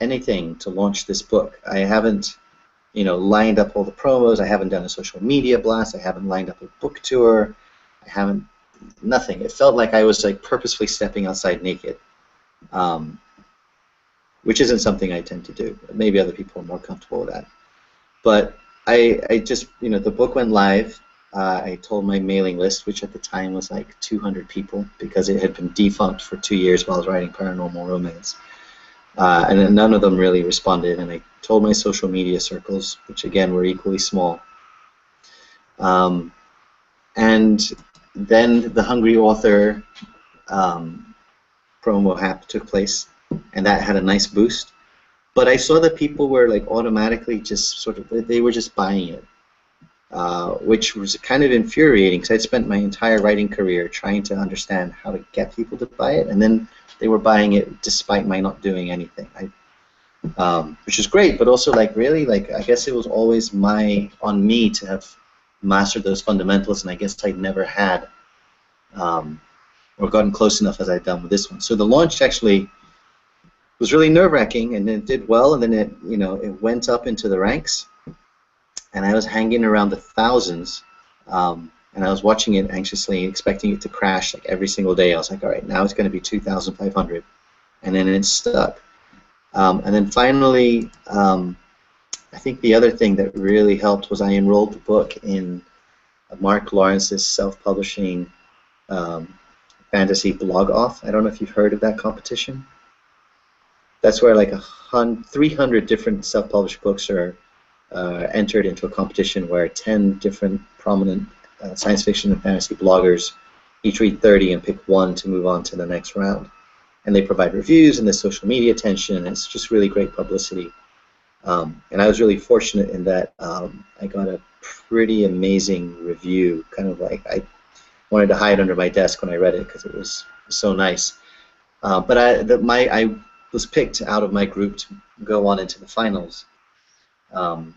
anything to launch this book. I haven't lined up all the promos. I haven't done a social media blast. I haven't lined up a book tour. I haven't nothing. It felt like I was like purposefully stepping outside naked. which isn't something I tend to do. Maybe other people are more comfortable with that. But I just, the book went live. I told my mailing list, which at the time was like 200 people, because it had been defunct for 2 years while I was writing paranormal romance. And then none of them really responded. And I told my social media circles, which again were equally small. And then the Hungry Author promo app took place, and that had a nice boost. But I saw that people were like automatically just sort of, they were just buying it, which was kind of infuriating, because I'd spent my entire writing career trying to understand how to get people to buy it, and then they were buying it despite my not doing anything. Which is great, but also like really, like I guess it was always on me to have mastered those fundamentals, and I guess I'd never had or gotten close enough as I'd done with this one. So the launch actually was really nerve-wracking, and it did well, and then it went up into the ranks, and I was hanging around the thousands, and I was watching it anxiously, expecting it to crash like every single day. I was like, all right, now it's going to be 2,500, and then it stuck. And then finally, I think the other thing that really helped was I enrolled the book in Marc Lowrance's self-publishing fantasy blog-off. I don't know if you've heard of that competition. That's where like 300 different self-published books are entered into a competition where 10 different prominent science fiction and fantasy bloggers each read 30 and pick one to move on to the next round. And they provide reviews, and there's social media attention, and it's just really great publicity. And I was really fortunate in that I got a pretty amazing review, kind of like I wanted to hide under my desk when I read it because it was so nice. But I was picked out of my group to go on into the finals. And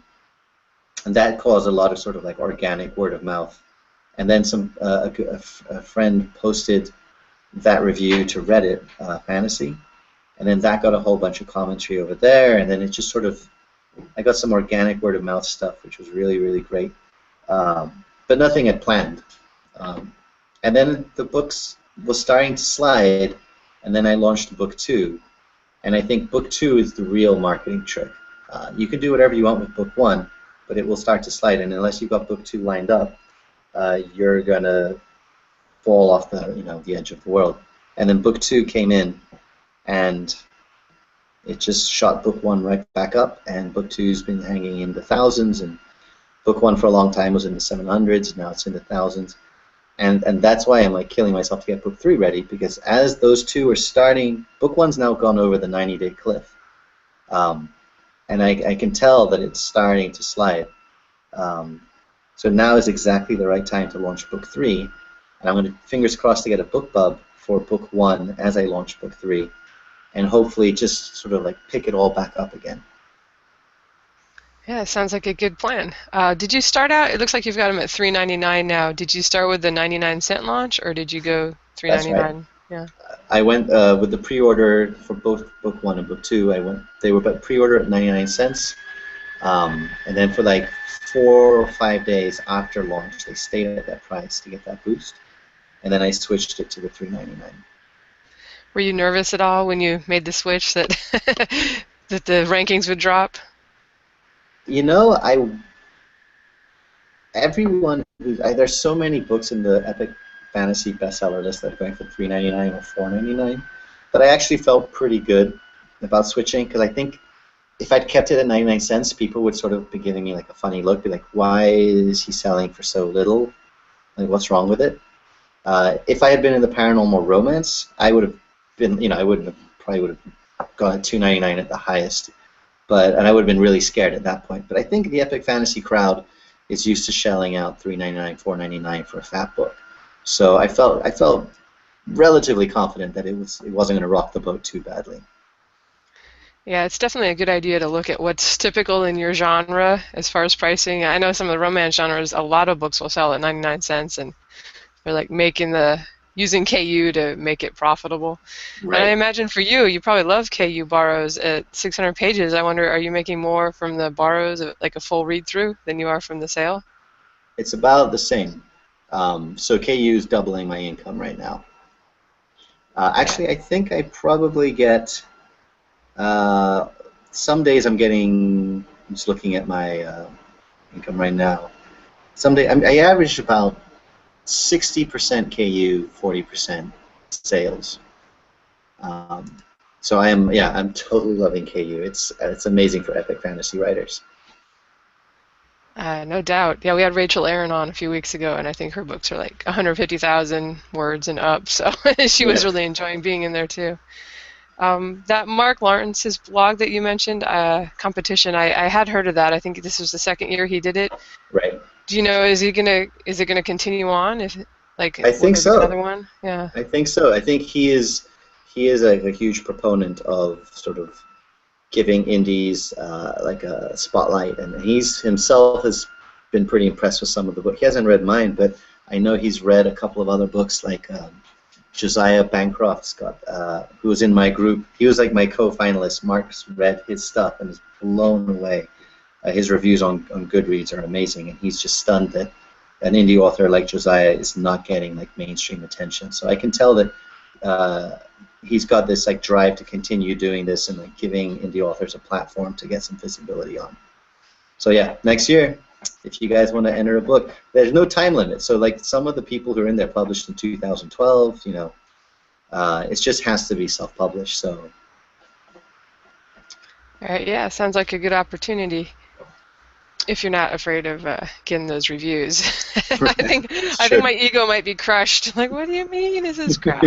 that caused a lot of sort of like organic word of mouth. And then a friend posted that review to Reddit Fantasy, and then that got a whole bunch of commentary over there, and then it just sort of, I got some organic word of mouth stuff, which was really, really great, but nothing had planned. And then the books was starting to slide, and then I launched book 2, and I think book 2 is the real marketing trick. You can do whatever you want with book 1, but it will start to slide, and unless you've got book 2 lined up, you're gonna fall off the edge of the world. And then book 2 came in, and it just shot book 1 right back up, and book 2's been hanging in the thousands, and book 1 for a long time was in the 700s, now it's in the thousands. And that's why I'm like killing myself to get book 3 ready, because as those two are starting, book 1's now gone over the 90-day cliff. And I can tell that it's starting to slide. So now is exactly the right time to launch book 3. And I'm going to, fingers crossed, to get a BookBub for book 1 as I launch book 3, and hopefully just sort of like pick it all back up again. Yeah, it sounds like a good plan. Did you start out, it looks like you've got them at $3.99 now. Did you start with the 99-cent launch, or did you go $3.99? That's right. Yeah. I went with the pre-order for both book 1 and book 2. They were pre-order at 99 cents. And then for like 4 or 5 days after launch, they stayed at that price to get that boost. And then I switched it to the $3.99. Were you nervous at all when you made the switch that that the rankings would drop? There's so many books in the Epic Fantasy bestseller list that are going for $3.99 or $4.99 that I actually felt pretty good about switching, because I think if I'd kept it at 99 cents, people would sort of be giving me like a funny look, be like, why is he selling for so little? Like, what's wrong with it? If I had been in the paranormal romance, I would have been, probably would have gone at $2.99 at the highest, and I would have been really scared at that point. But I think the Epic Fantasy crowd is used to shelling out $3.99, $4.99 for a fat book, so I felt relatively confident that it wasn't going to rock the boat too badly. Yeah, it's definitely a good idea to look at what's typical in your genre as far as pricing. I know some of the romance genres, a lot of books will sell at 99 cents, and they're like using Kayuu to make it profitable. Right. And I imagine for you probably love Kayuu borrows at 600 pages. I wonder, are you making more from the borrows, like a full read-through, than you are from the sale? It's about the same. So Kayuu is doubling my income right now. Actually, I think I probably get Some days I'm just looking at my income right now. Someday I average about 60% KU, 40% sales. So I'm totally loving KU. It's amazing for epic fantasy writers. No doubt. Yeah, we had Rachel Aaron on a few weeks ago, and I think her books are like 150,000 words and up. So she was Yeah. really enjoying being in there too. That Marc Lawrence's blog that you mentioned, competition. I had heard of that. I think this was the second year he did it. Right. Do you know? Is it gonna continue on? If like, I will think there be another so. one? Yeah. I think so. I think he is a huge proponent of sort of giving indies like a spotlight, and he's himself has been pretty impressed with some of the books. He hasn't read mine, but I know he's read a couple of other books like Josiah Bancroft's who was in my group. He was like my co-finalist. Mark's read his stuff and is blown away. His reviews on Goodreads are amazing, and he's just stunned that an indie author like Josiah is not getting like mainstream attention. So I can tell that he's got this like drive to continue doing this and like giving indie authors a platform to get some visibility on. So yeah, next year, if you guys want to enter a book, there's no time limit. So like some of the people who are in there published in 2012, it just has to be self-published. So. All right. Yeah, sounds like a good opportunity. If you're not afraid of getting those reviews. I think my ego might be crushed. Like, what do you mean? This is crap.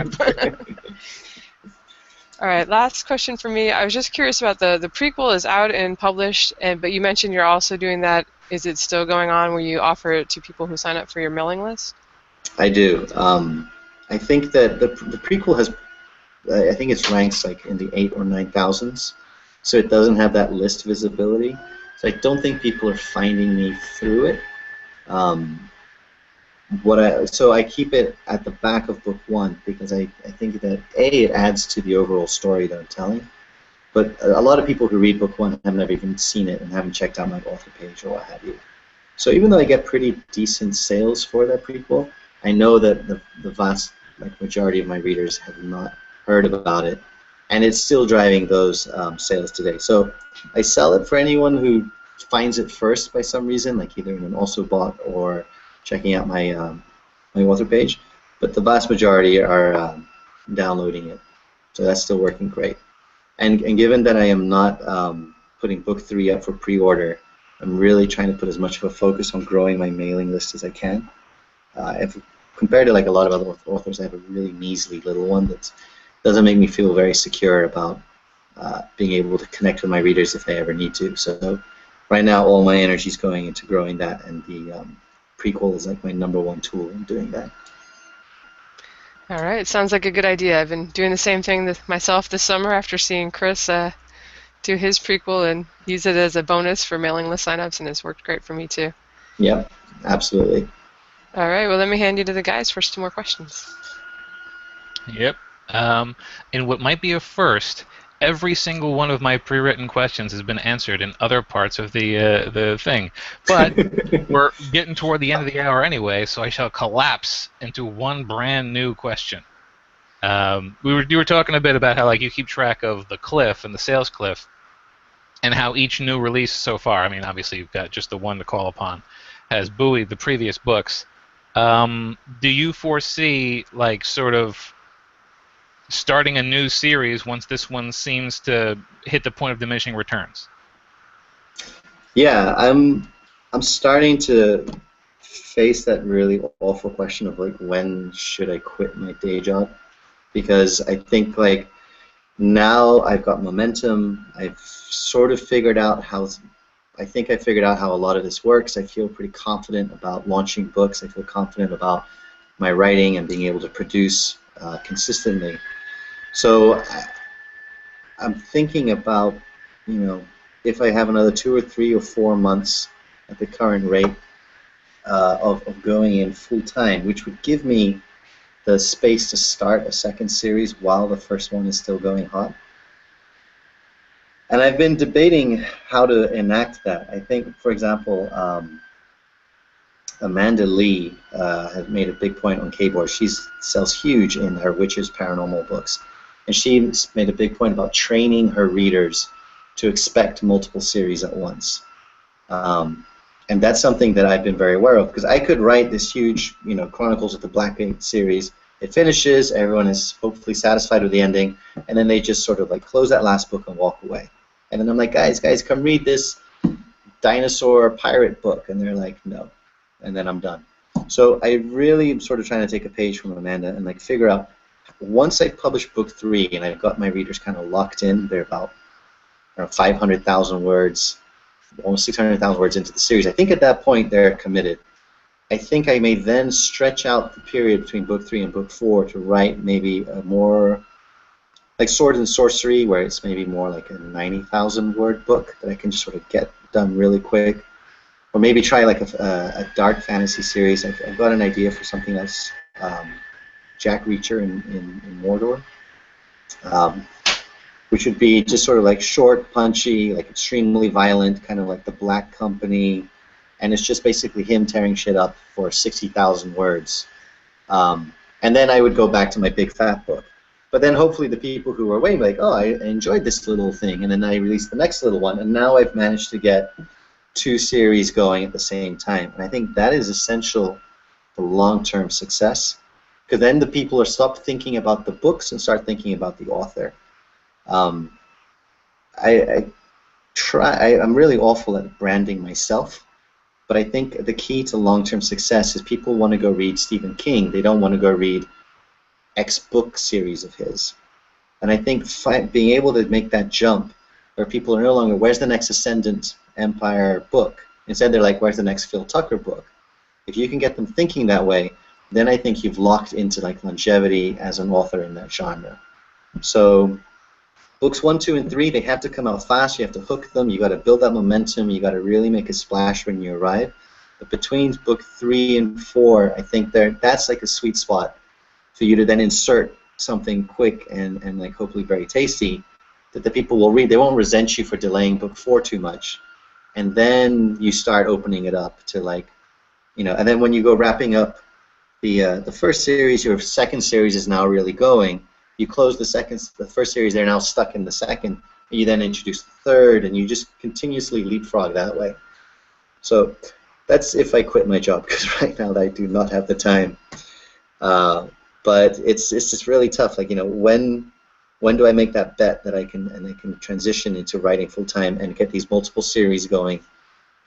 All right, last question for me. I was just curious about the prequel is out and published, but you mentioned you're also doing that. Is it still going on where you offer it to people who sign up for your mailing list? I do. I think that the prequel has, I think it's ranks like in the 8,000 or 9,000s, so it doesn't have that list visibility. So I don't think people are finding me through it. So I keep it at the back of book one because I think that it adds to the overall story that I'm telling. But a lot of people who read book one have never even seen it and haven't checked out my author page or what have you. So even though I get pretty decent sales for that prequel, I know that the vast majority of my readers have not heard about it, and it's still driving those sales today. So I sell it for anyone who finds it first by some reason, like either in an also bought or checking out my my author page. But the vast majority are downloading it, so that's still working great. And given that I am not putting book 3 up for pre-order, I'm really trying to put as much of a focus on growing my mailing list as I can. Compared to like a lot of other authors, I have a really measly little one that doesn't make me feel very secure about being able to connect with my readers if they ever need to. So right now, all my energy is going into growing that, and the prequel is like my #1 tool in doing that. All right, sounds like a good idea. I've been doing the same thing myself this summer after seeing Chris do his prequel and use it as a bonus for mailing list signups, and it's worked great for me too. Yep, absolutely. All right, well, let me hand you to the guys for some more questions. Yep. And what might be a first, every single one of my pre-written questions has been answered in other parts of the thing. But we're getting toward the end of the hour anyway, so I shall collapse into one brand new question. You were talking a bit about how like you keep track of the cliff and the sales cliff, and how each new release so far, I mean, obviously you've got just the one to call upon, has buoyed the previous books. Do you foresee like sort of starting a new series once this one seems to hit the point of diminishing returns? Yeah, I'm starting to face that really awful question of like when should I quit my day job, because I think like now I've got momentum. I've sort of figured out how I figured out how a lot of this works. I feel pretty confident about launching books. I feel confident about my writing and being able to produce consistently. So I'm thinking about, if I have another 2 or 3 or 4 months at the current rate of going in full time, which would give me the space to start a second series while the first one is still going hot. And I've been debating how to enact that. I think, for example, Amanda Lee has made a big point on Kayuu. She sells huge in her Witches Paranormal books. and she made a big point about training her readers to expect multiple series at once. And that's something that I've been very aware of, because I could write this huge, Chronicles of the Black Gate series. It finishes, everyone is hopefully satisfied with the ending, and then they just sort of like close that last book and walk away. And then I'm like, guys, come read this dinosaur pirate book, and they're like, no, and then I'm done. So I really am sort of trying to take a page from Amanda and like figure out, once I publish book 3 and I've got my readers kind of locked in, they're about 500,000 words, almost 600,000 words into the series. I think at that point they're committed. I think I may then stretch out the period between book 3 and book 4 to write maybe a more like Sword and Sorcery, where it's maybe more like a 90,000 word book that I can just sort of get done really quick. Or maybe try like a dark fantasy series. I've got an idea for something that's Jack Reacher in Mordor, which would be just sort of like short, punchy, like extremely violent, kind of like The Black Company, and it's just basically him tearing shit up for 60,000 words. And then I would go back to my big fat book. But then hopefully the people who are waiting, like, oh, I enjoyed this little thing, and then I release the next little one, and now I've managed to get 2 series going at the same time. And I think that is essential for long-term success, because then the people are stop thinking about the books and start thinking about the author. I'm really awful at branding myself, but I think the key to long-term success is people want to go read Stephen King. They don't want to go read X book series of his. And I think being able to make that jump where people are no longer, where's the next Ascendant Empire book? Instead they're like, where's the next Phil Tucker book? If you can get them thinking that way, then I think you've locked into like longevity as an author in that genre. So books 1, 2, and 3, they have to come out fast. You have to hook them. You got to build that momentum. You got to really make a splash when you arrive. But between book 3 and 4, I think that's like a sweet spot for you to then insert something quick and like hopefully very tasty that the people will read. They won't resent you for delaying book 4 too much. And then you start opening it up to like, and then when you go wrapping up the first series, your second series is now really going. You close the first series, they're now stuck in the second. And you then introduce the third, and you just continuously leapfrog that way. So that's if I quit my job, because right now I do not have the time. But it's just really tough. Like, when do I make that bet that I can transition into writing full time and get these multiple series going,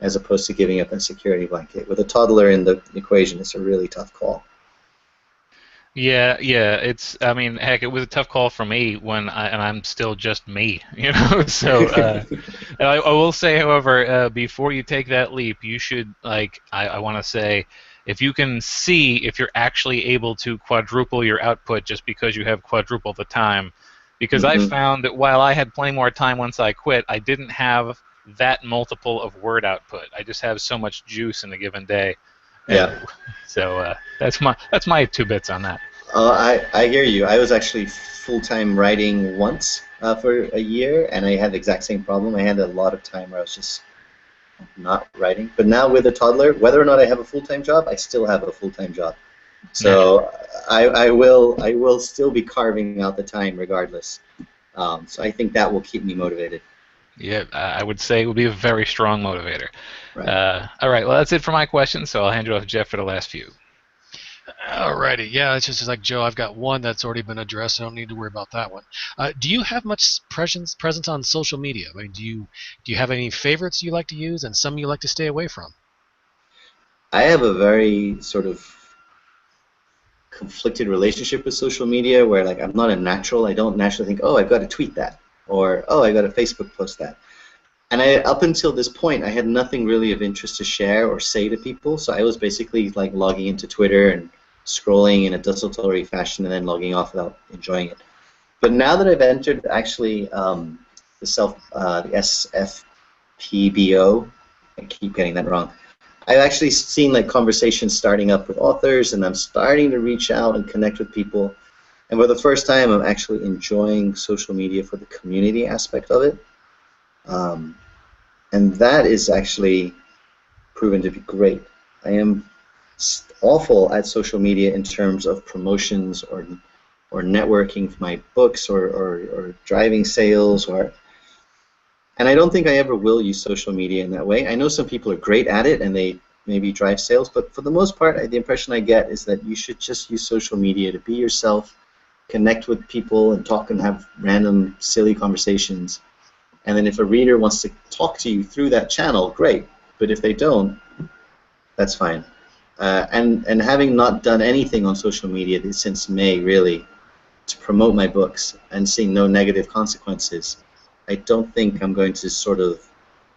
as opposed to giving up that security blanket. With a toddler in the equation, it's a really tough call. Yeah. I mean, heck, it was a tough call for me and I'm still just me, So, I will say, however, before you take that leap, you should I want to say, if you can see if you're actually able to quadruple your output just because you have quadruple the time, because I found that while I had plenty more time once I quit, I didn't have that multiple of word output. I just have so much juice in a given day. Yeah. So that's my 2 bits on that. I hear you. I was actually full-time writing once for a year, and I had the exact same problem. I had a lot of time where I was just not writing. But now with a toddler, whether or not I have a full-time job, I still have a full-time job. So I will still be carving out the time regardless. So I think that will keep me motivated. Yeah, I would say it would be a very strong motivator. Right. All right, well, that's it for my questions, so I'll hand you off to Jeff for the last few. Alrighty, yeah, it's just like Joe. I've got one that's already been addressed. I don't need to worry about that one. Do you have much presence on social media? I mean, do you have any favorites you like to use and some you like to stay away from? I have a very sort of conflicted relationship with social media, where like I'm not a natural. I don't naturally think, oh, I've got to tweet that, or oh, I got to Facebook post that. And up until this point, I had nothing really of interest to share or say to people. So I was basically like logging into Twitter and scrolling in a desultory fashion and then logging off without enjoying it. But now that I've entered actually the SFPBO, I keep getting that wrong. I've actually seen like conversations starting up with authors, and I'm starting to reach out and connect with people. And for the first time, I'm actually enjoying social media for the community aspect of it. And that is actually proven to be great. I am awful at social media in terms of promotions or or networking for my books or driving sales and I don't think I ever will use social media in that way. I know some people are great at it and they maybe drive sales, but for the most part, the impression I get is that you should just use social media to be yourself, connect with people, and talk and have random, silly conversations. And then if a reader wants to talk to you through that channel, great. But if they don't, that's fine. And having not done anything on social media since May, really, to promote my books and seeing no negative consequences, I don't think I'm going to sort of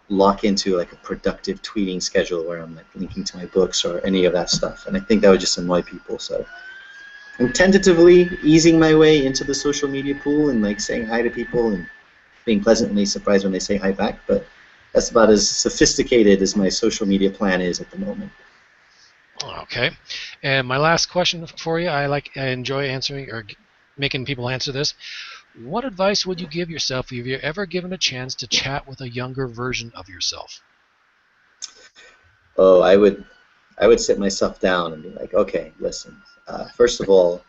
lock into like a productive tweeting schedule where I'm like linking to my books or any of that stuff. And I think that would just annoy people. So I'm tentatively easing my way into the social media pool and like saying hi to people and being pleasantly surprised when they say hi back. But that's about as sophisticated as my social media plan is at the moment. Okay. And my last question for you, I enjoy answering or making people answer this. What advice would you give yourself if you're ever given a chance to chat with a younger version of yourself? Oh, I would sit myself down and be like, okay, listen. First of all,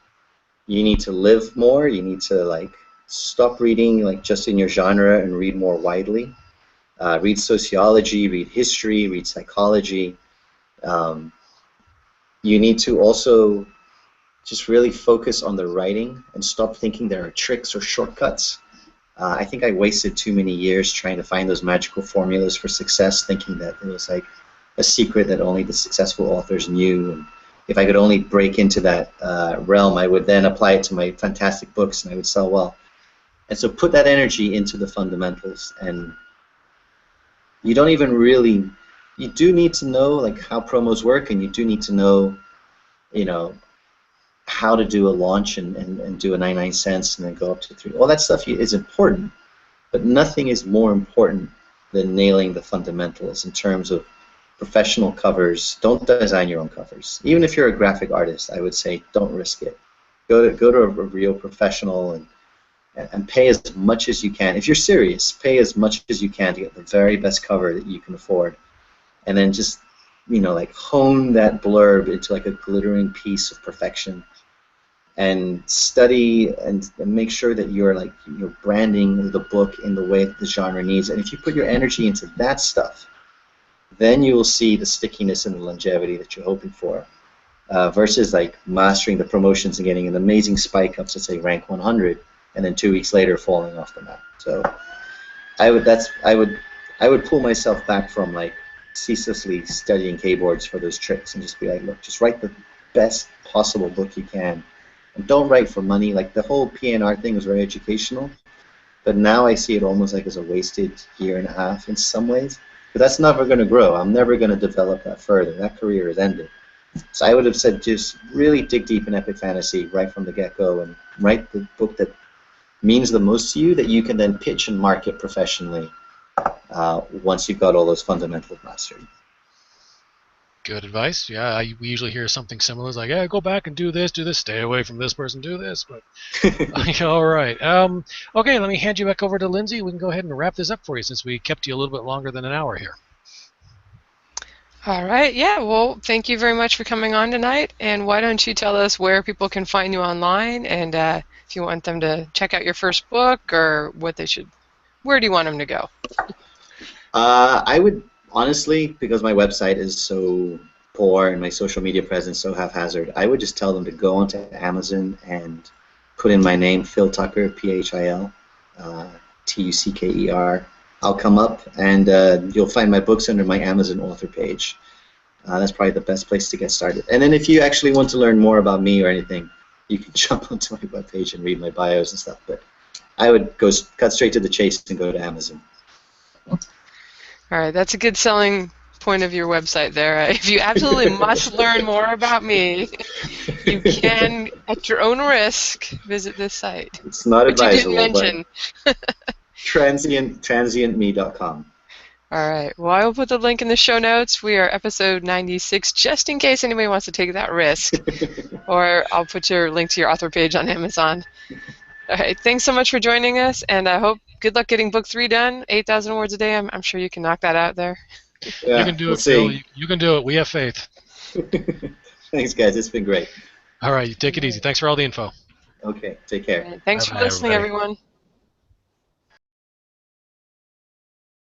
you need to live more. You need to like stop reading like just in your genre and read more widely. Read sociology, read history, read psychology. You need to also just really focus on the writing and stop thinking there are tricks or shortcuts. I think I wasted too many years trying to find those magical formulas for success, thinking that it was like a secret that only the successful authors knew. And if I could only break into that realm, I would then apply it to my fantastic books and I would sell well. And so put that energy into the fundamentals. And you don't even really, you do need to know like how promos work, and you do need to know, you know, how to do a launch and do a 99 cents and then go up to 3. All that stuff is important, but nothing is more important than nailing the fundamentals in terms of professional covers. Don't design your own covers. Even if you're a graphic artist, I would say don't risk it. Go to a real professional and pay as much as you can. If you're serious, pay as much as you can to get the very best cover that you can afford. And then just, you know, like hone that blurb into like a glittering piece of perfection. And study and make sure that you're branding the book in the way that the genre needs. And if you put your energy into that stuff, then you will see the stickiness and the longevity that you're hoping for, versus like mastering the promotions and getting an amazing spike up to say rank 100, and then 2 weeks later falling off the map. So I would pull myself back from like ceaselessly studying keyboards for those tricks and just be like, look, just write the best possible book you can. And don't write for money. Like the whole PNR thing was very educational, but now I see it almost like as a wasted year and a half in some ways. But that's never going to grow. I'm never going to develop that further. That career is ended. So I would have said just really dig deep in epic fantasy right from the get-go and write the book that means the most to you, that you can then pitch and market professionally once you've got all those fundamentals mastered. Good advice. Yeah, we usually hear something similar. It's like, yeah, go back and do this, stay away from this person, do this. But all right. Okay, let me hand you back over to Lindsay. We can go ahead and wrap this up for you since we kept you a little bit longer than an hour here. All right. Yeah. Well, thank you very much for coming on tonight. And why don't you tell us where people can find you online, and if you want them to check out your first book or what they should, where do you want them to go? I would honestly, because my website is so poor and my social media presence so haphazard, I would just tell them to go onto Amazon and put in my name, Phil Tucker, Phil, Tucker. I'll come up, and you'll find my books under my Amazon author page. That's probably the best place to get started. And then if you actually want to learn more about me or anything, you can jump onto my webpage and read my bios and stuff. But I would cut straight to the chase and go to Amazon. All right, that's a good selling point of your website there. If you absolutely must learn more about me, you can, at your own risk, visit this site. It's not advisable, you didn't mention. But transientme.com. All right. Well, I will put the link in the show notes. We are episode 96, just in case anybody wants to take that risk. Or I'll put your link to your author page on Amazon. All right. Thanks so much for joining us, and I hope good luck getting book 3 done. 8,000 words a day. I'm sure you can knock that out there. Yeah, you can do it, Phil. You can do it. We have faith. Thanks, guys. It's been great. All right. You take it easy. Thanks for all the info. Okay, take care. All right, thanks for Bye-bye, listening, everybody. everyone.